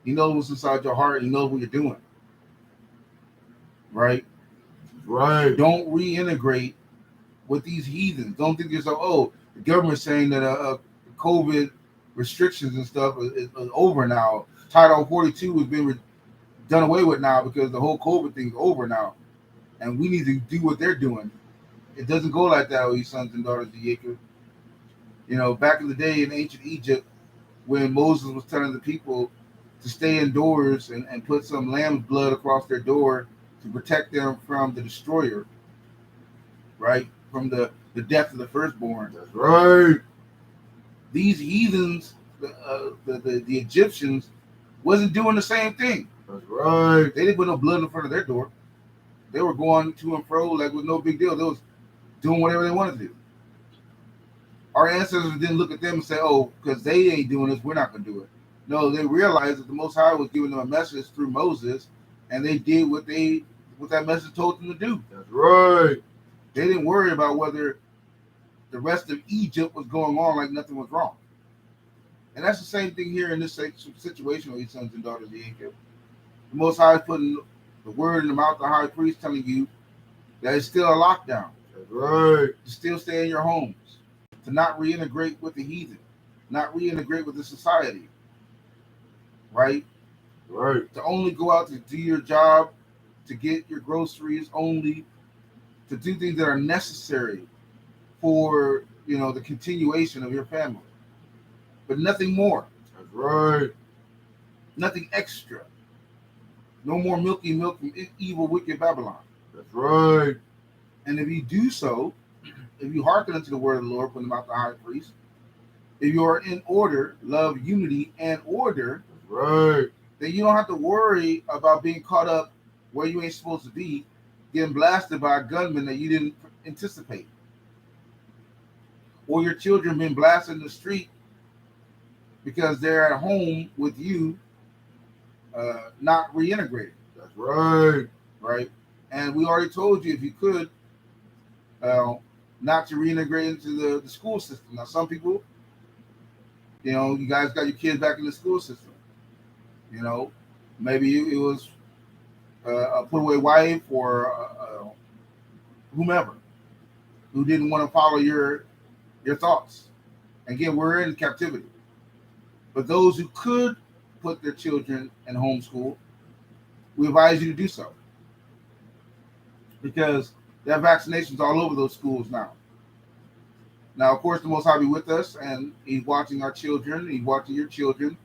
He knows what's inside your heart. He knows what you're doing. Right? Right. Don't reintegrate with these heathens. Don't think yourself, the government's saying that COVID restrictions and stuff is over now. Title 42 has been done away with now because the whole COVID thing's over now. And we need to do what they're doing. It doesn't go like that, O ye sons and daughters of Jacob. Back in the day in ancient Egypt, when Moses was telling the people to stay indoors and put some lamb's blood across their door to protect them from the destroyer, right? From the death of the firstborn. That's right. These heathens, the Egyptians, wasn't doing the same thing. That's right. They didn't put no blood in front of their door. They were going to and fro like with no big deal. They was doing whatever they wanted to do. Our ancestors didn't look at them and say, because they ain't doing this, we're not going to do it. No, they realized that the Most High was giving them a message through Moses, and they did what that message told them to do. That's right. They didn't worry about whether the rest of Egypt was going on like nothing was wrong. And that's the same thing here in this situation with these sons and daughters of Jacob. The Most High is putting the word in the mouth of the high priest telling you that it's still a lockdown. That's right. To still stay in your homes, to not reintegrate with the heathen, not reintegrate with the society, right? Right. To only go out to do your job, to get your groceries, only to do things that are necessary for, the continuation of your family. But nothing more. That's right. Nothing extra. No more milky milk from evil, wicked Babylon. That's right. And if you do so, if you hearken unto the word of the Lord from the mouth of the high priest, if you are in order, love, unity, and order, that's right, then you don't have to worry about being caught up where you ain't supposed to be, getting blasted by a gunman that you didn't anticipate. Or your children being blasted in the street because they're at home with you, not reintegrated. That's right. Right? And we already told you, if you could, not to reintegrate into the school system. Now, some people, you guys got your kids back in the school system. Maybe it was a put away wife or whomever who didn't want to follow your thoughts. Again, we're in captivity. But those who could put their children in homeschool, we advise you to do so. Because there are vaccinations all over those schools now. Now, of course, the Most High be with us, and He's watching our children. He's watching your children,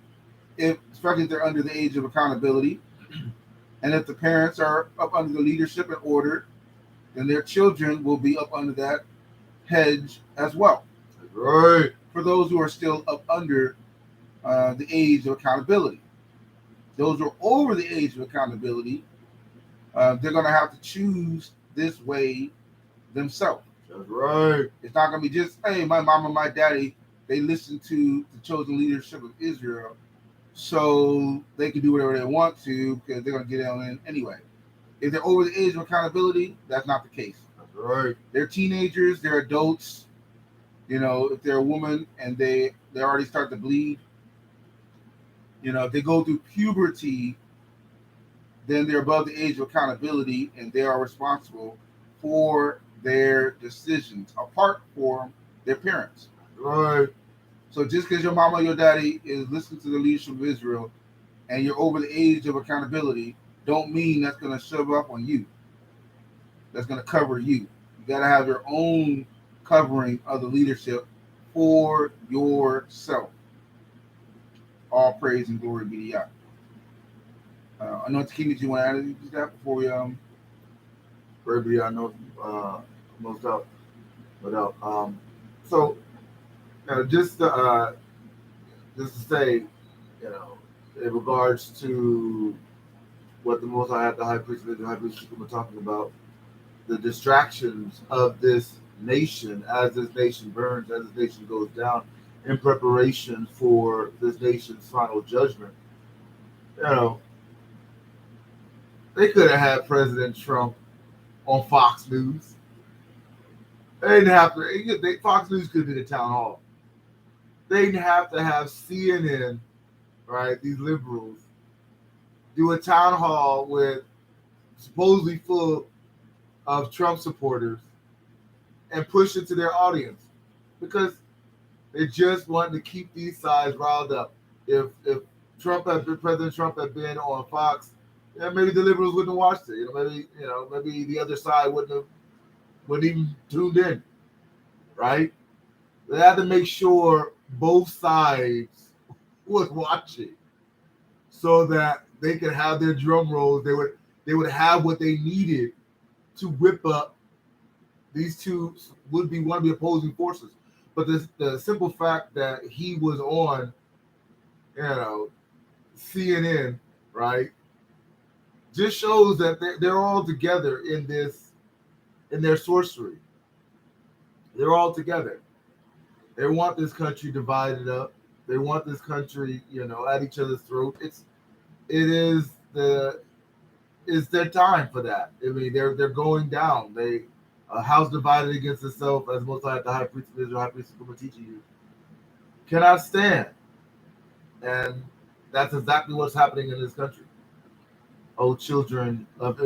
especially if they're under the age of accountability. And if the parents are up under the leadership and order, then their children will be up under that hedge as well. That's right. For those who are still up under the age of accountability, those who are over the age of accountability, they're going to have to choose this way themselves. That's right. It's not going to be just, hey, my mom and my daddy, they listen to the chosen leadership of Israel, so they can do whatever they want to because they're going to get on in anyway. If they're over the age of accountability, that's not the case. That's right. They're teenagers, they're adults. If they're a woman and they already start to bleed, if they go through puberty, then they're above the age of accountability and they are responsible for their decisions apart from their parents. Right. So just because your mama or your daddy is listening to the leadership of Israel and you're over the age of accountability, don't mean that's going to shove up on you. That's going to cover you. You got to have your own covering of the leadership for yourself. All praise and glory be to Yah. I know it's King that you want to add anything to that before we Glory be to Yah, no, most up, but so just to say, in regards to what the Most High, the High Priest, and the High Priest were talking about, the distractions of this nation as this nation burns, as this nation goes down, in preparation for this nation's final judgment. They could have had President Trump on Fox News. They didn't have to. Fox News could be the town hall. They didn't have to have CNN, right? These liberals do a town hall with supposedly full of Trump supporters and push it to their audience because they just want to keep these sides riled up. If President Trump had been on Fox, maybe the liberals wouldn't have watched it. Maybe the other side wouldn't even tuned in, right? They had to make sure both sides would watch it so that they could have their drum rolls. They would have what they needed to whip up these two would be opposing forces. But the simple fact that he was on, CNN, right, just shows that they're all together in their sorcery. They're all together. They want this country divided up. They want this country, at each other's throat. It's their time for that. I mean, they're going down. A house divided against itself, as Most High, the High Priest of Israel, High Priest of teaching you, cannot stand. And that's exactly what's happening in this country. Oh, children of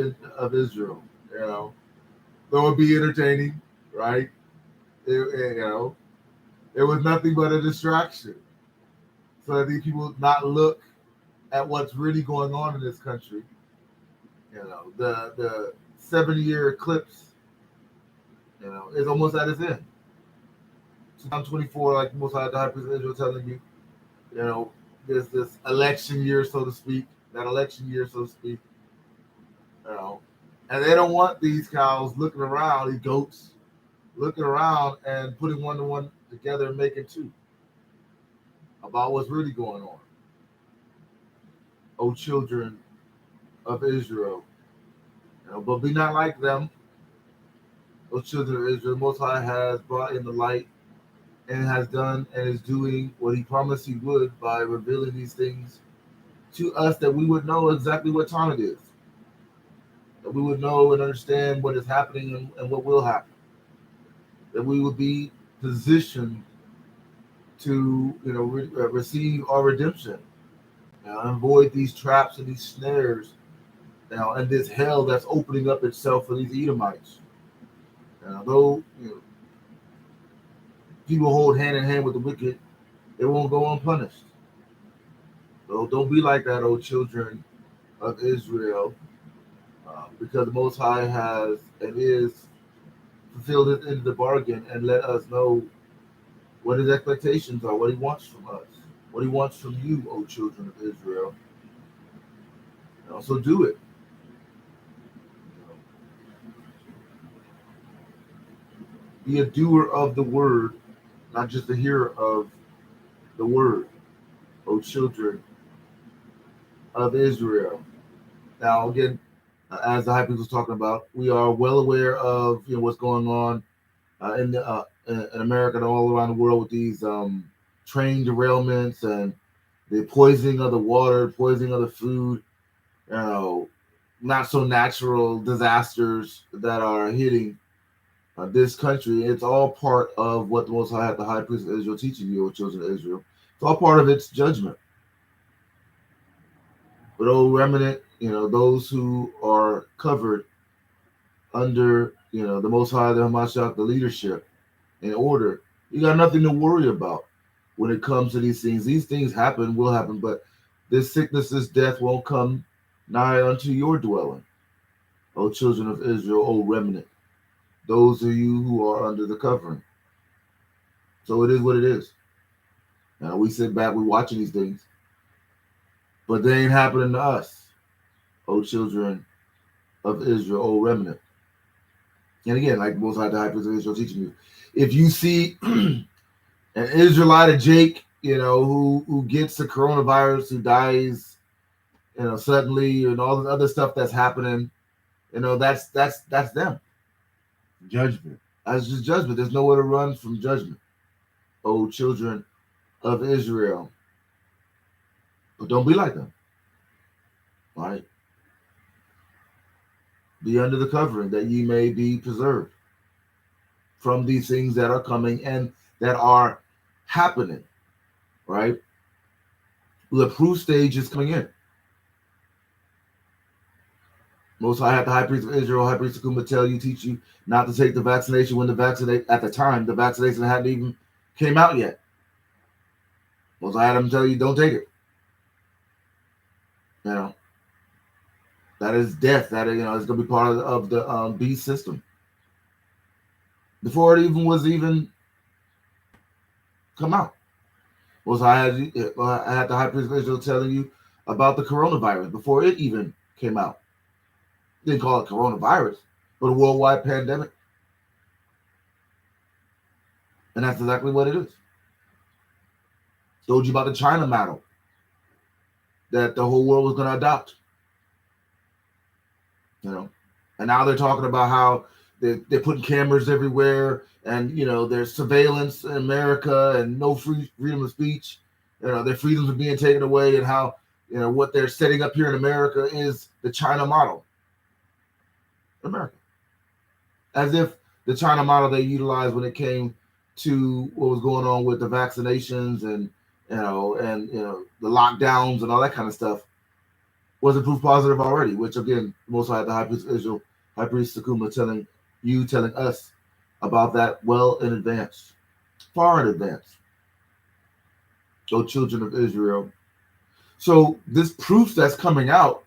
Israel, though it be entertaining, right? It was nothing but a distraction, so that these people not look at what's really going on in this country. The 70-year eclipse, is almost at its end. 2024, like most of the High Priest of Israel telling you, there's this election year, so to speak. That election year, so to speak. And they don't want these cows looking around, these goats looking around and putting one to one together and making two about what's really going on. O children of Israel, but be not like them. O children of Israel, Most High has brought in the light and has done and is doing what he promised he would by revealing these things to us, that we would know exactly what time it is, that we would know and understand what is happening and what will happen, that we would be positioned to receive our redemption, and avoid these traps and these snares, and this hell that's opening up itself for these Edomites. Though people hold hand in hand with the wicked, they won't go unpunished. So don't be like that, O children of Israel, because the Most High has and is fulfilled it in the bargain and let us know what his expectations are, what he wants from us, what he wants from you, O children of Israel. So do it. Be a doer of the word, not just a hearer of the word, O children of Israel. Now, again, as the high priest was talking about, we are well aware of what's going on in America and all around the world with these train derailments and the poisoning of the water, poisoning of the food, not so natural disasters that are hitting this country. It's all part of what the Most High, the High Priest of Israel, teaching you, O children of Israel. It's all part of its judgment. But remnant, those who are covered under, the Most High, the Hamashiach, the leadership and order, you got nothing to worry about when it comes to these things. These things happen, will happen, but this sickness, this death won't come nigh unto your dwelling, O children of Israel, O remnant, those of you who are under the covering. So it is what it is. Now we sit back, we're watching these things, but they ain't happening to us, O children of Israel, O remnant. And again, like Most High, the High Priest of Israel teaching you, if you see an Israelite, a Jake, who gets the coronavirus, who dies, suddenly, and all the other stuff that's happening, that's them. Judgment. That's just judgment. There's nowhere to run from judgment, O children of Israel. But don't be like them. Right? Be under the covering that ye may be preserved from these things that are coming and that are happening. Right? The proof stage is coming in. Most High had the High Priest of Israel, High Priest of Kuma, teach you not to take the vaccination when at the time the vaccination hadn't even came out yet. Most High had him tell you don't take it. That is death. That is, it's going to be part of the beast system. Before it even was come out. Most High had the High Priest of Israel telling you about the coronavirus before it even came out. Didn't call it coronavirus, but a worldwide pandemic. And that's exactly what it is. Told you about the China model that the whole world was going to adopt. And now they're talking about how they're putting cameras everywhere, and there's surveillance in America and no freedom of speech. Their freedoms are being taken away, and how what they're setting up here in America is the China model. America, as if the China model they utilized when it came to what was going on with the vaccinations and the lockdowns and all that kind of stuff wasn't proof positive already. Which again, Most High, the High Priest of Israel, High Priest Sakuma, telling us about that well in advance, far in advance. O children of Israel. So this proof that's coming out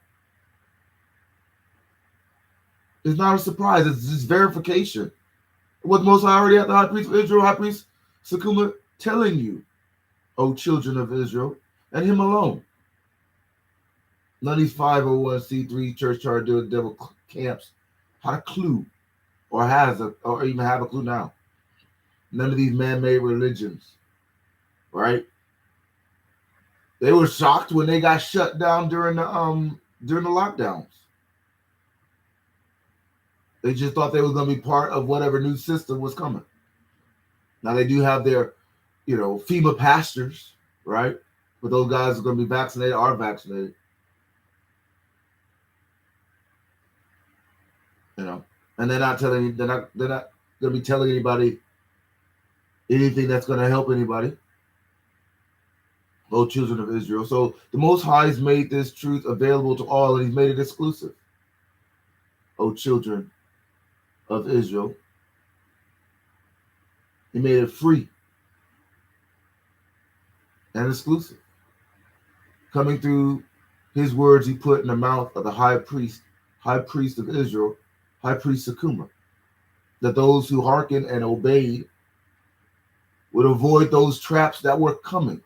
is not a surprise. It's just verification. What Most High already had the High Priest of Israel, High Priest Sakuma, telling you, O children of Israel, and him alone. None of these 501c3 church charter devil camps had a clue, or even have a clue now. None of these man-made religions, right? They were shocked when they got shut down during the lockdowns. They just thought they were going to be part of whatever new system was coming. Now they do have their, FEMA pastors, right? But those guys are going to be vaccinated, are vaccinated. And they're not going to be telling anybody anything that's going to help anybody. O children of Israel. So the Most High has made this truth available to all, and he's made it exclusive. O children of Israel. He made it free and exclusive. Coming through his words he put in the mouth of the high priest of Israel, High Priest Sakuma, that those who hearkened and obeyed would avoid those traps that were coming.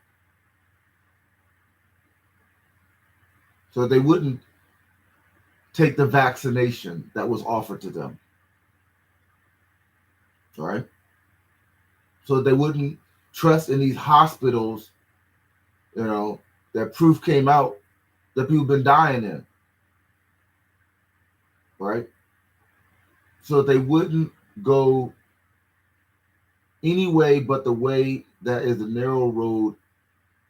So they wouldn't take the vaccination that was offered to them. All right? so that they wouldn't trust in these hospitals, that proof came out that people been dying in, right? So that they wouldn't go any way but the way that is the narrow road,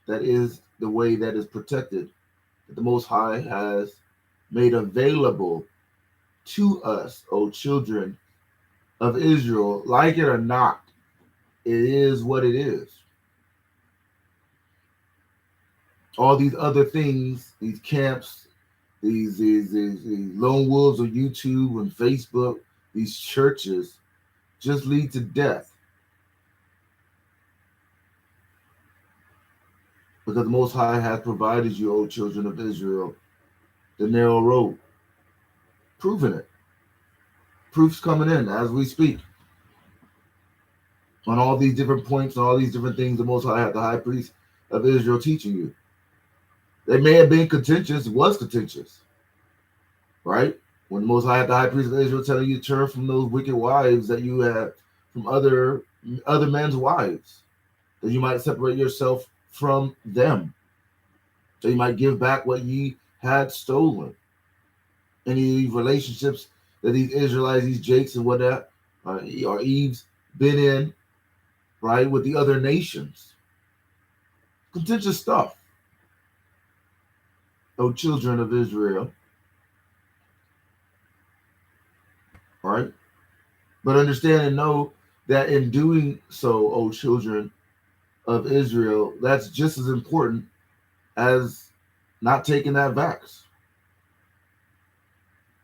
that is the way that is protected, that the Most High has made available to us, O children of Israel. Like it or not, it is what it is. All these other things, these camps, these lone wolves on YouTube and Facebook, these churches, just lead to death. Because the Most High has provided you, O children of Israel, the narrow road. Proving it. Proof's coming in as we speak. On all these different points, and all these different things, the Most High had the high priest of Israel teaching you. They may have been contentious, it was contentious, right? When the Most High had the high priest of Israel telling you to turn from those wicked wives that you had from other men's wives, that you might separate yourself from them, so you might give back what ye had stolen. Any relationships that these Israelites, these Jakes and whatnot, or Eves been in, right, with the other nations. Contentious stuff. O children of Israel. Right? But understand and know that in doing so, O children of Israel, that's just as important as not taking that vax.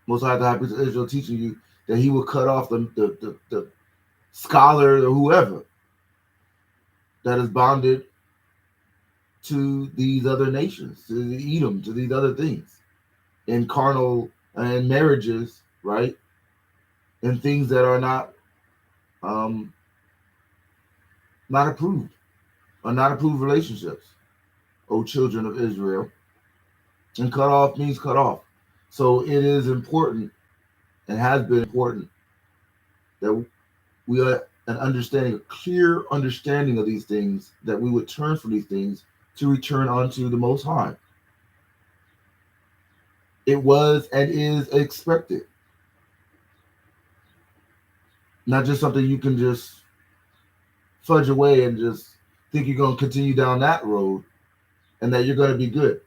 Most High, the high priest of Israel, teaching you that he will cut off the scholar or whoever that is bonded to these other nations, to Edom, to these other things, in carnal and marriages, right? And things that are not approved, or not approved relationships, O children of Israel. And cut off means cut off. So it is important, and has been important, that we are a clear understanding of these things, that we would turn from these things to return unto the Most High. It was and is expected. Not just something you can just fudge away and just think you're going to continue down that road and that you're going to be good.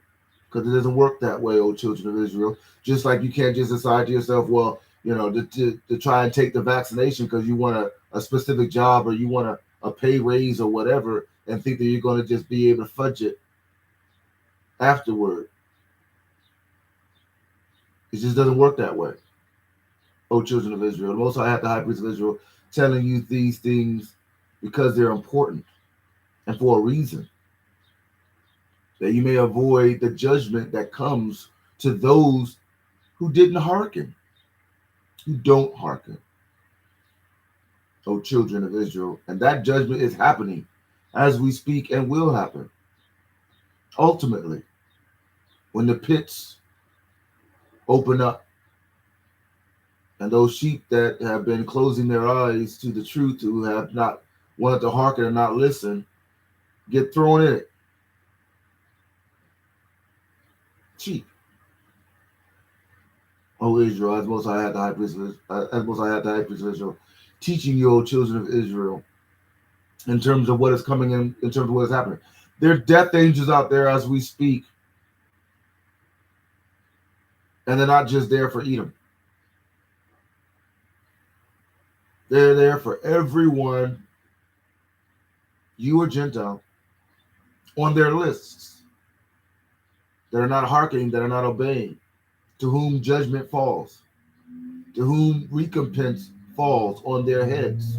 Because it doesn't work that way, O children of Israel. Just like you can't just decide to yourself, well, to try and take the vaccination because you want a specific job, or you want a pay raise or whatever, and think that you're going to just be able to fudge it afterward. It just doesn't work that way, O children of Israel. The Most High had the high priest of Israel telling you these things because they're important and for a reason, that you may avoid the judgment that comes to those who didn't hearken, who don't hearken, O children of Israel. And that judgment is happening as we speak, and will happen ultimately when the pits open up, and those sheep that have been closing their eyes to the truth, who have not wanted to hearken and not listen, get thrown in it. Cheap. O Israel, as Most High had the high priest of Israel, teaching you, O children of Israel, in terms of what is coming in terms of what is happening. There are death angels out there as we speak, and they're not just there for Edom. They're there for everyone, you or Gentile, on their lists, that are not hearkening, that are not obeying, to whom judgment falls, to whom recompense falls on their heads.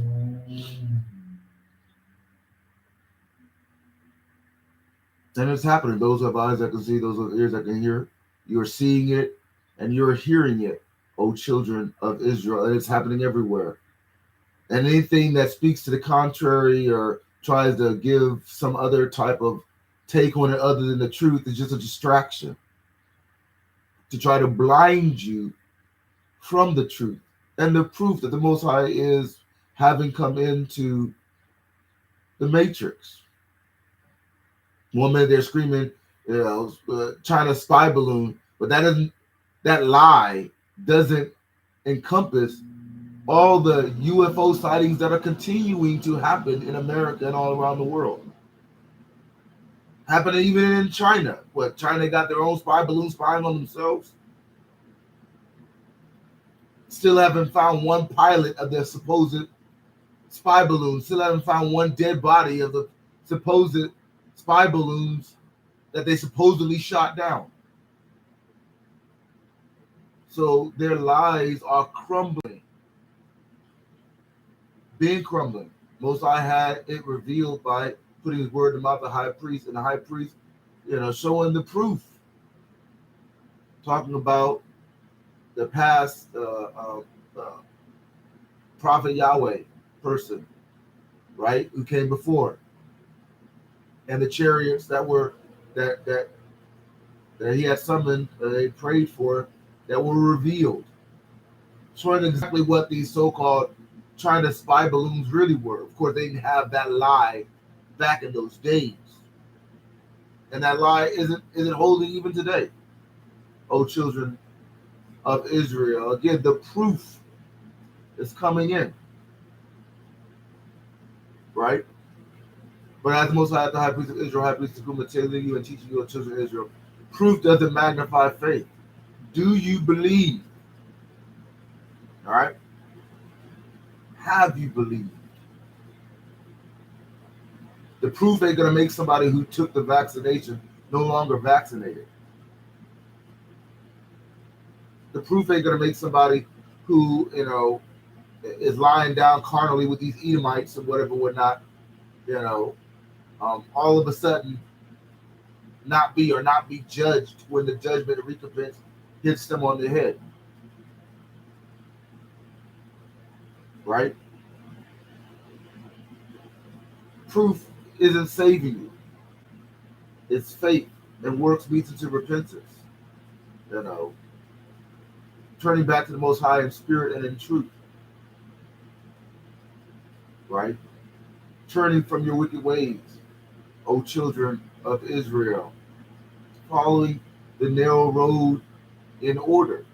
And it's happening. Those who have eyes that can see, those who have ears that can hear, you're seeing it and you're hearing it, O children of Israel. And it's happening everywhere. And anything that speaks to the contrary or tries to give some other type of take on it other than the truth is just a distraction to try to blind you from the truth and the proof that the Most High is having come into the Matrix. One minute they're screaming, China spy balloon, but that lie doesn't encompass all the UFO sightings that are continuing to happen in America and all around the world. Happening even in China. What, China got their own spy balloon spying on themselves? Still haven't found one pilot of their supposed spy balloon. Still haven't found one dead body of the supposed spy balloons that they supposedly shot down. So their lies are crumbling. Being crumbling. Most High had it revealed by putting his word in the mouth of the high priest, and the high priest, showing the proof. Talking about the past prophet Yahweh person, right, who came before, and the chariots that he had summoned, they prayed for, that were revealed, showing exactly what these so-called China spy balloons really were. Of course, they didn't have that lie back in those days, and that lie isn't holding even today. O children of Israel, again, the proof is coming in, right? But as Most High, the high priest of Israel, high priest of Kuma, telling you and teaching you, children of Israel, proof doesn't magnify faith. Do you believe? All right. Have you believed? The proof ain't gonna make somebody who took the vaccination no longer vaccinated. The proof ain't gonna make somebody who is lying down carnally with these Edomites and whatever, whatnot. All of a sudden, not be judged when the judgment of recompense hits them on the head. Right? Proof isn't saving you. It's faith and works leads into repentance. Turning back to the Most High in spirit and in truth. Right? Turning from your wicked ways, O children of Israel. Following the narrow road in order.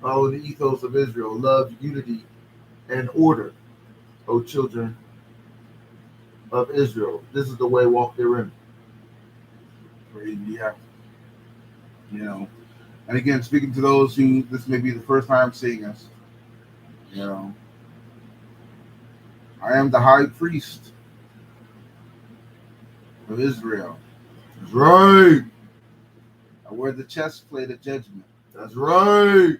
Following the ethos of Israel, love, unity, and order, O children of Israel. This is the way, walk therein. Yeah. And again, speaking to those who this may be the first time seeing us, I am the high priest of Israel. That's right. I wear the chest plate of judgment. That's right.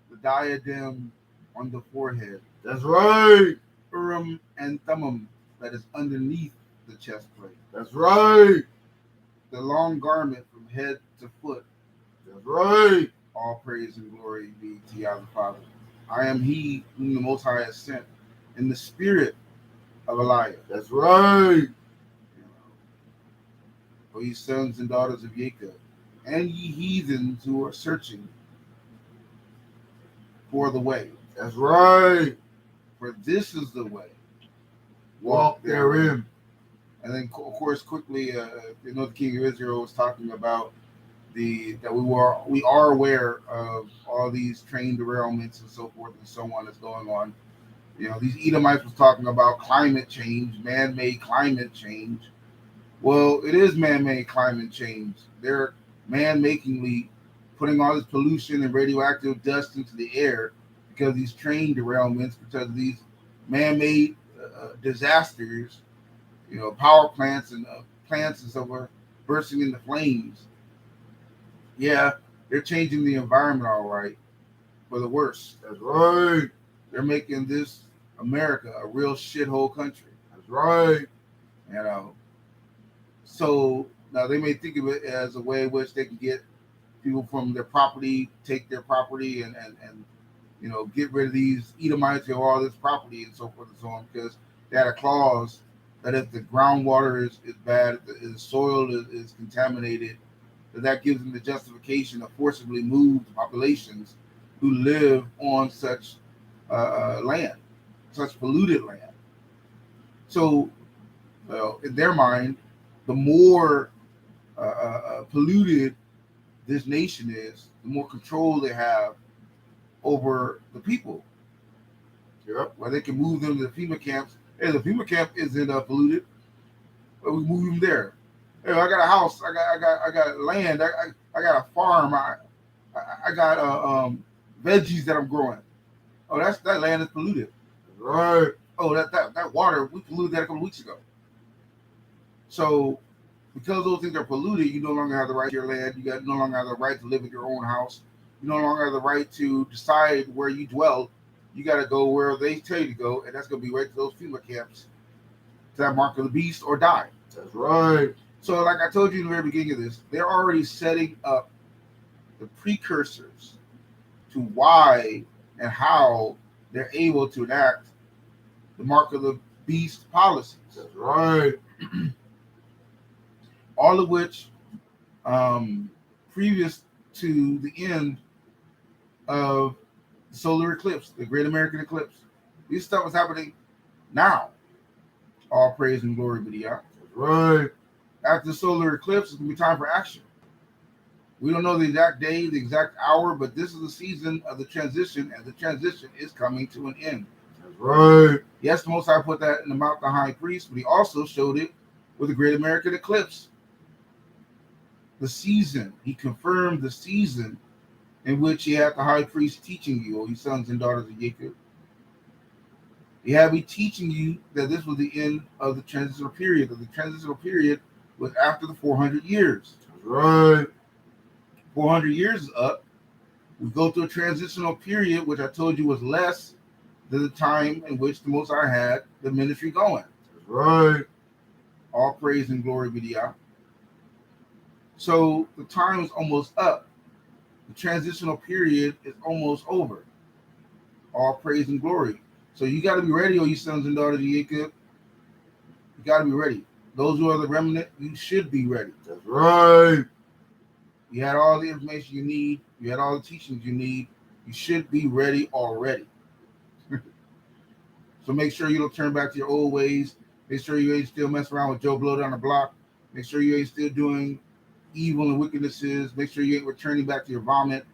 The diadem on the forehead. That's right. Urim and Thummim that is underneath the chest plate. That's right. The long garment from head to foot. That's right. All praise and glory be to Yahweh the Father. I am he whom the Most High has sent in the spirit of Elijah. That's right. O ye sons and daughters of Jacob, and ye heathens who are searching for the way. That's right. For this is the way. Walk therein. And then, of course, quickly, the King of Israel was talking about that we are aware of all these train derailments and so forth and so on that's going on. These Edomites was talking about climate change, man-made climate change. Well, it is man-made climate change. They're man-makingly putting all this pollution and radioactive dust into the air because of these train derailments, because of these man-made disasters, power plants and plants and so forth bursting into flames. Yeah, they're changing the environment all right for the worse. That's right. They're making this America a real shithole country. That's right. So now they may think of it as a way in which they can get people from their property, take their property, and get rid of these Edomites who have all this property and so forth and so on, because they had a clause that if the groundwater is bad, if the soil is contaminated, that gives them the justification to forcibly move the populations who live on such land, such polluted land. So, in their mind, the more polluted this nation is, the more control they have over the people. Yep. Where they can move them to the FEMA camps. Hey, the FEMA camp isn't polluted, but we move them there. Hey, I got a house. I got land. I got a farm. I got veggies that I'm growing. Oh, that land is polluted. Right. Oh, that water, we polluted that a couple weeks ago. So because those things are polluted, you no longer have the right to your land. You got no longer have the right to live in your own house. You no longer have the right to decide where you dwell. You got to go where they tell you to go, and that's going to be right to those FEMA camps, to that mark of the beast, or die. That's right. So, like I told you in the very beginning of this, they're already setting up the precursors to why and how they're able to enact the mark of the beast policies. That's right. All of which, previous to the end of the solar eclipse, the Great American Eclipse, this stuff is happening now. All praise and glory be to Yah. That's right. After the solar eclipse, it's going to be time for action. We don't know the exact day, the exact hour, but this is the season of the transition, and the transition is coming to an end. That's right. Yes, the Most High put that in the mouth of the high priest, but he also showed it with the Great American Eclipse. The season, he confirmed the season in which he had the high priest teaching you, O you sons and daughters of Jacob. He had me teaching you that this was the end of the transitional period. That the transitional period was after the 400 years. That's right. 400 years is up. We go through a transitional period, which I told you was less than the time in which the Most High had the ministry going. That's right. All praise and glory be to Yah. So the time is almost up. The transitional period is almost over. All praise and glory. So you got to be ready, O you sons and daughters of Jacob. You got to be ready. Those who are the remnant, you should be ready. That's right. You had all the information you need. You had all the teachings you need. You should be ready already. So make sure you don't turn back to your old ways. Make sure you ain't still messing around with Joe Blow down the block. Make sure you ain't still doing evil and wickednesses. Make sure you ain't returning back to your vomit.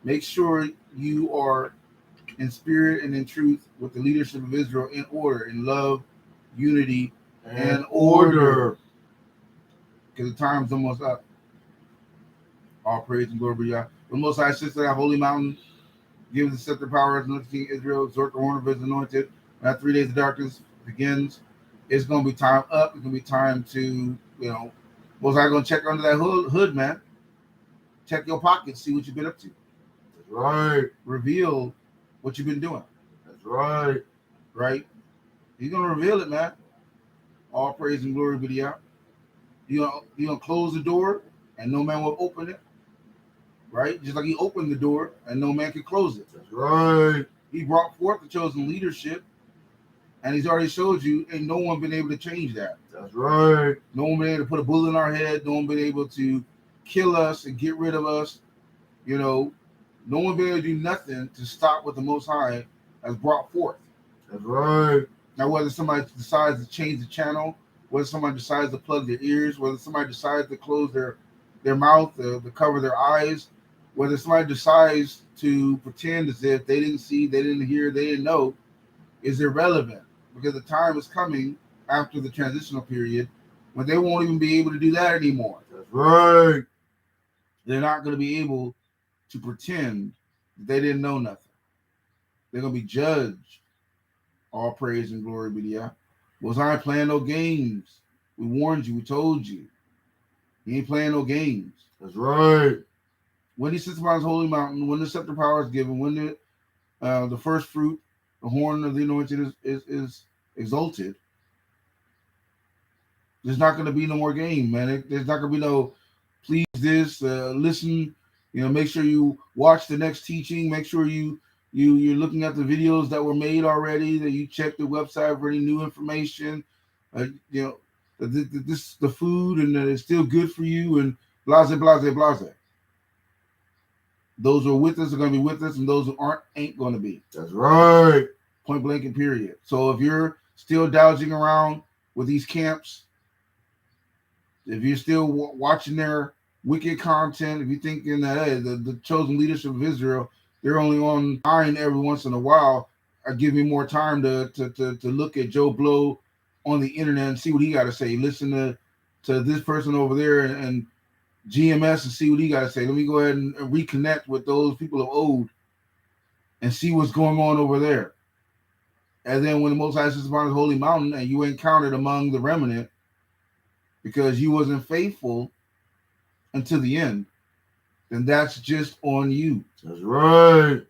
Make sure you are in spirit and in truth with the leadership of Israel, in order, in love, unity, and order. Because the time's almost up. All praise and glory be to Yah. The Most High sits at that holy mountain, gives the scepter power as anointed King Israel, exhort the horn of his anointed. When that 3 days of darkness begins, it's going to be time up. It's going to be time to, Most High going to check under that hood, man. Check your pockets, see what you've been up to. That's right. Reveal what you've been doing. That's right. Right? He's going to reveal it, man. All praise and glory be to Yah. You're going to close the door and no man will open it. Right? Just like he opened the door and no man could close it. That's right. He brought forth the chosen leadership, and he's already showed you, and no one been able to change that. That's right. No one been able to put a bullet in our head. No one been able to kill us and get rid of us. No one been able to do nothing to stop what the Most High has brought forth. That's right. Now, whether somebody decides to change the channel, whether somebody decides to plug their ears, whether somebody decides to close their mouth, to cover their eyes, whether somebody decides to pretend as if they didn't see, they didn't hear, they didn't know, is irrelevant, because the time is coming after the transitional period when they won't even be able to do that anymore. That's right. They're not going to be able to pretend that they didn't know nothing. They're going to be judged. All praise and glory be to Yah. Was I playing no games? We warned you. We told you. He ain't playing no games. That's right. When he sits upon his holy mountain, when the scepter power is given, when the first fruit, the horn of the anointed is exalted, there's not going to be no more game, man. There's not going to be no please this, listen, make sure you watch the next teaching. Make sure you're looking at the videos that were made already, that you check the website for any new information. The food and that it's still good for you, and blase, blase, blase. Those who are with us are going to be with us, and those who aren't ain't going to be. That's right. Point blank and period. So if you're still dodging around with these camps, if you're still watching their wicked content, if you're thinking that hey, the chosen leadership of Israel, they're only online every once in a while, give me more time to look at Joe Blow on the internet and see what he got to say. Listen to this person over there and GMS and see what he got to say. Let me go ahead and reconnect with those people of old and see what's going on over there. And then when the Most High sits upon his holy mountain and you ain't counted among the remnant because you wasn't faithful until the end, then that's just on you. That's right.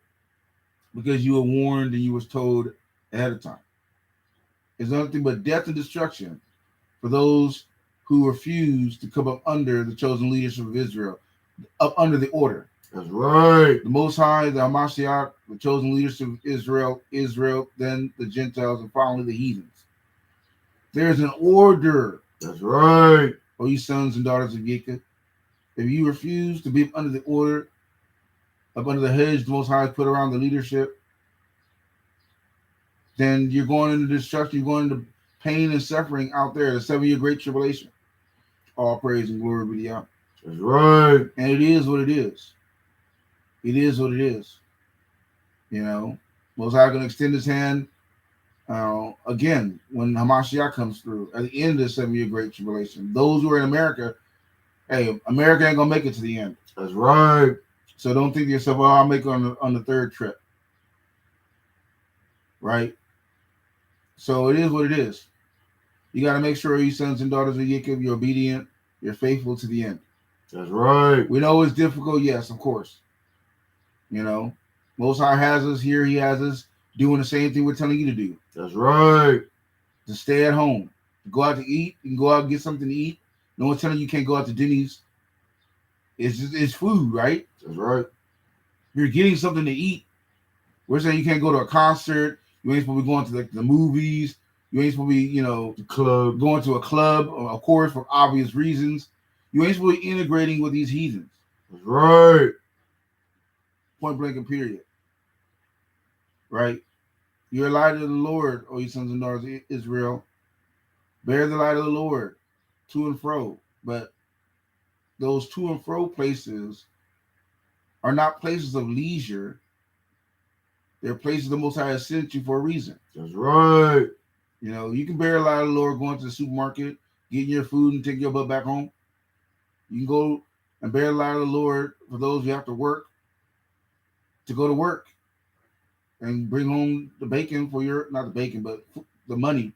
Because you were warned and you was told ahead of time. It's nothing but death and destruction for those who refuse to come up under the chosen leadership of Israel, up under the order. That's right. The Most High, the Hamashiach, the chosen leadership of Israel, then the Gentiles, and finally the heathens. There's an order. That's right. O you sons and daughters of Jacob. If you refuse to be under the order, up under the hedge the Most High put around the leadership, then you're going into destruction, you're going into pain and suffering out there, the 7-year great tribulation. All praise and glory be to Yah. That's right. And it is what it is. It is what it is. You know, Most High going to extend his hand again when Hamashiach comes through at the end of the 7-year great tribulation. Those who are in America, hey, America ain't going to make it to the end. That's right. So don't think to yourself, oh, I'll make it on the third trip. Right? So it is what it is. You got to make sure you sons and daughters of Jacob, you're obedient, you're faithful to the end. That's right. We know it's difficult, yes, of course. You know, Most High has us here. He has us doing the same thing we're telling you to do. That's right. To stay at home, to go out to eat. You can go out and get something to eat. No one's telling you can't go out to Denny's. It's food, right? That's right. You're getting something to eat. We're saying you can't go to a concert. You ain't supposed to be going to the movies. You ain't supposed to be, the club, going to a club, of course, for obvious reasons. You ain't supposed to be integrating with these heathens. That's right. Point blank and period. Right? You're a light of the Lord, O ye sons and daughters of Israel. Bear the light of the Lord to and fro. But those to and fro places are not places of leisure. They're places the Most High has sent you for a reason. That's right. You know, you can bear the light of the Lord going to the supermarket, getting your food and taking your butt back home. You can go and bear the light of the Lord for those who have to work, to go to work and bring home the bacon for your, not the bacon, but the money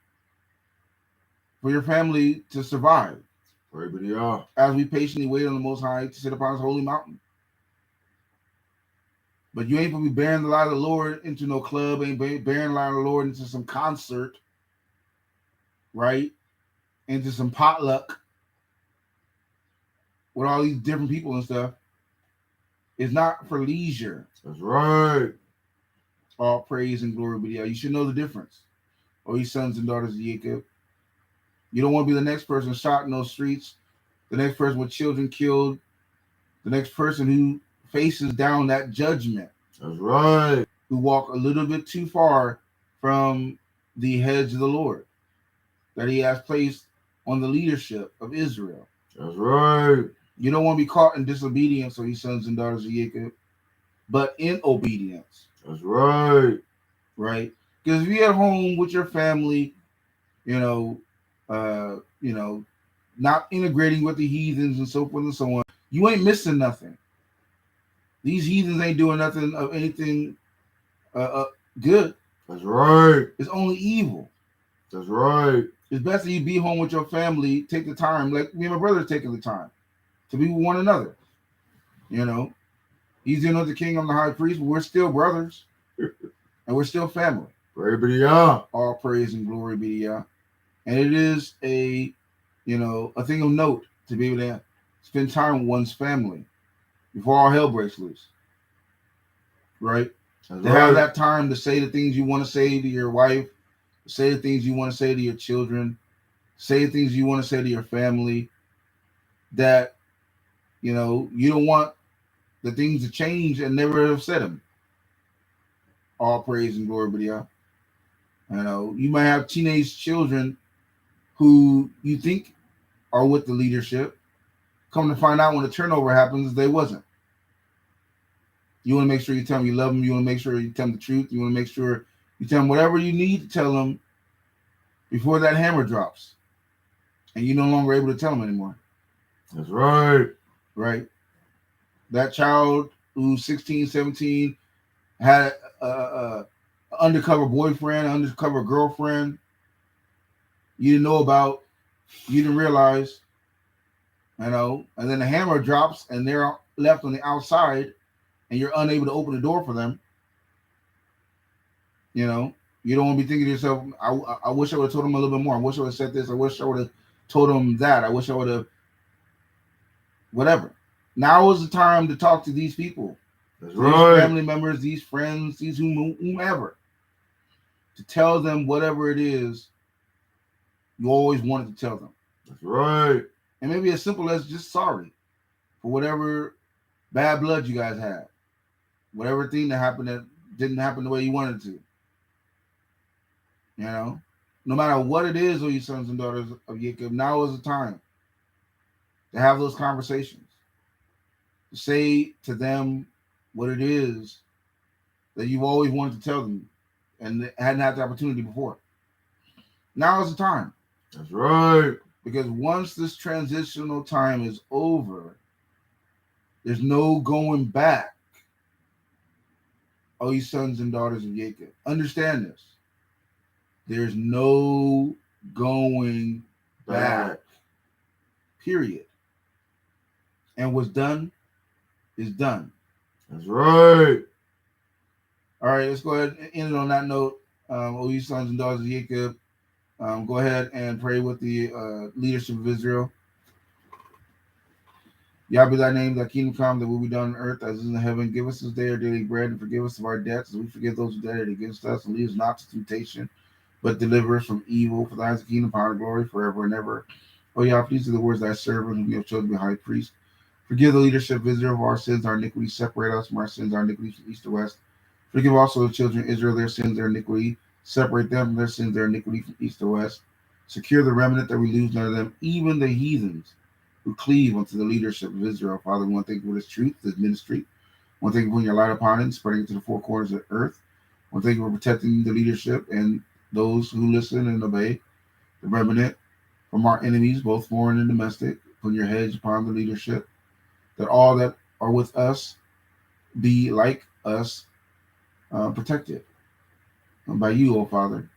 for your family to survive. Praise be to Yah. As we patiently wait on the Most High to sit upon his holy mountain. But you ain't going to be bearing the light of the Lord into no club, ain't bearing the light of the Lord into some concert, right? Into some potluck with all these different people and stuff. It's not for leisure. That's right. All praise and glory be to Yah. You should know the difference. O you sons and daughters of Jacob. You don't want to be the next person shot in those streets, the next person with children killed, the next person who faces down that judgment. That's right. Who walk a little bit too far from the hedge of the Lord that he has placed on the leadership of Israel. That's right. You don't want to be caught in disobedience, O you sons and daughters of Jacob, but in obedience. That's right. Right? Because if you're at home with your family, not integrating with the heathens and so forth and so on, you ain't missing nothing. These heathens ain't doing nothing of anything good. That's right. It's only evil. That's right. It's best that you be home with your family, take the time, like me and my brother taking the time to be with one another. You know, he's the anointed king, I'm the high priest, but we're still brothers and we're still family. Praise be to Yah. All praise and glory be to Yah. And it is a thing of note to be able to spend time with one's family before all hell breaks loose. Right? That's to right. have that time to say the things you want to say to your wife, say the things you want to say to your children, say the things you want to say to your family, that, you don't want the things to change and never have said them. All praise and glory be to Yah. You know, you might have teenage children who you think are with the leadership. Come to find out when the turnover happens, they wasn't. You want to make sure you tell them you love them. You want to make sure you tell them the truth. You want to make sure you tell them whatever you need to tell them before that hammer drops. And you're no longer able to tell them anymore. That's right. Right? That child who's 16, 17, had a undercover boyfriend, undercover girlfriend you didn't know about, you didn't realize, you know, and then the hammer drops and they're left on the outside and you're unable to open the door for them. You know, you don't want to be thinking to yourself, I wish I would have told him a little bit more. I wish I would have said this. I wish I would have told him that. I wish I would have, whatever. Now is the time to talk to these people. That's these right. family members, these friends, these whomever, to tell them whatever it is you always wanted to tell them. That's right. And maybe as simple as just sorry for whatever bad blood you guys had, whatever thing that happened that didn't happen the way you wanted it to. You know, no matter what it is, you sons and daughters of Jacob, now is the time to have those conversations, to say to them what it is that you've always wanted to tell them and hadn't had the opportunity before. Now is the time. That's right. Because once this transitional time is over, there's no going back. Oh, you sons and daughters of Jacob, understand this. There's no going back. Period. And what's done is done. That's right. All right, let's go ahead and end it on that note. Oh, you sons and daughters of Jacob, go ahead and pray with the leadership of Israel. Yah be thy name, thy kingdom come, that will be done on earth as is in heaven. Give us this day our daily bread and forgive us of our debts as we forgive those who debted against us. And lead us not to temptation, but deliver us from evil. For thine is the kingdom, power, and glory forever and ever. Oh, Yah, please do the words of thy servant whom you have chosen to be high priest. Forgive the leadership of Israel of our sins, our iniquities. Separate us from our sins, our iniquities from east to west. Forgive also the children of Israel their sins, their iniquity. Separate them from their sins, their iniquity from east to west. Secure the remnant that we lose none of them, even the heathens who cleave unto the leadership of Israel. Father, we want to thank you for this truth, this ministry. We want to thank you for putting your light upon it and spreading it to the four corners of the earth. We want to thank you for protecting the leadership and those who listen and obey, the remnant from our enemies, both foreign and domestic. Put your hedge upon the leadership, that all that are with us be like us, protected by you, O Father.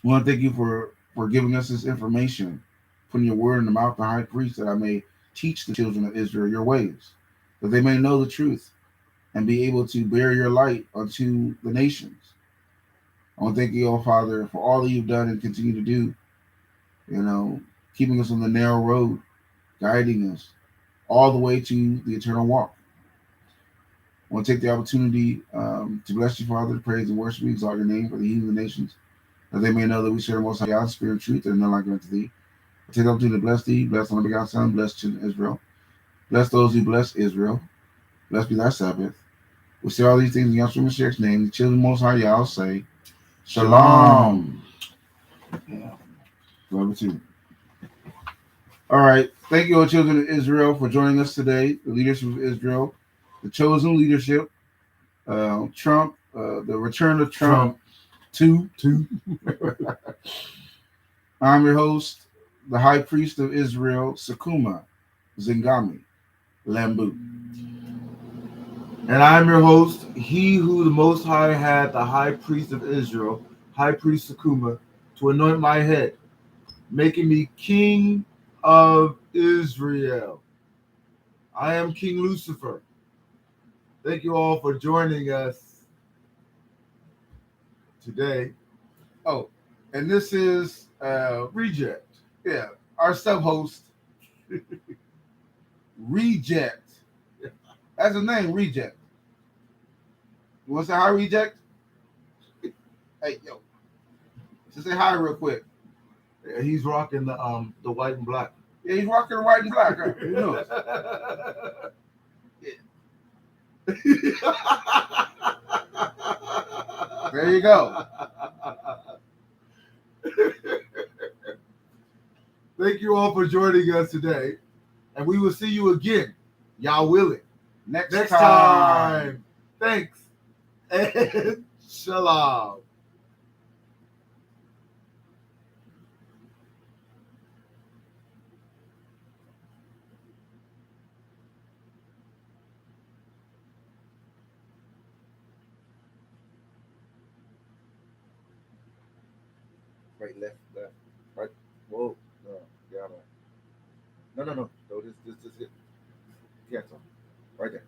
We want to thank you for giving us this information, putting your word in the mouth of the high priest, that I may teach the children of Israel your ways, that they may know the truth and be able to bear your light unto the nations. I want to thank you, O Father, for all that you've done and continue to do, you know, keeping us on the narrow road, guiding us all the way to the eternal walk. I want to take the opportunity to bless you, Father, to praise and worship you, exalt your name for the heathen of the nations, that they may know that we serve the Most High God, spirit and truth, and none like unto thee. I take the opportunity to bless thee, bless the Lord begotten Son, bless children of Israel. Bless those who bless Israel. Blessed be thy Sabbath. We say all these things in Yahshua Mashiach's name. The children of the Most High Yah say, Shalom. Yeah. Love you too. All right. Thank you, O children of Israel, for joining us today. The leadership of Israel, the chosen leadership, Trump, the return of Trump. Two. I'm your host, the high priest of Israel, Sakuma Zingami Lambu. And I'm your host, he who the Most High had the high priest of Israel, high priest Sakuma, to anoint my head, making me king of Israel. I am King Lucifer. Thank you all for joining us today. Oh, and this is Reject. Yeah, our sub-host, Reject. That's his name, Reject. You want to say hi, Reject? Hey, yo. Just say hi real quick. Yeah, he's rocking the white and black. Yeah, he's rocking the white and black. Huh? Who knows? Yeah. There you go. Thank you all for joining us today. And we will see you again. Y'all willing. Next time. Thanks. And shalom. Right, left, right. Whoa, no, yeah, no. No. No, this is it. Cancel. Right there.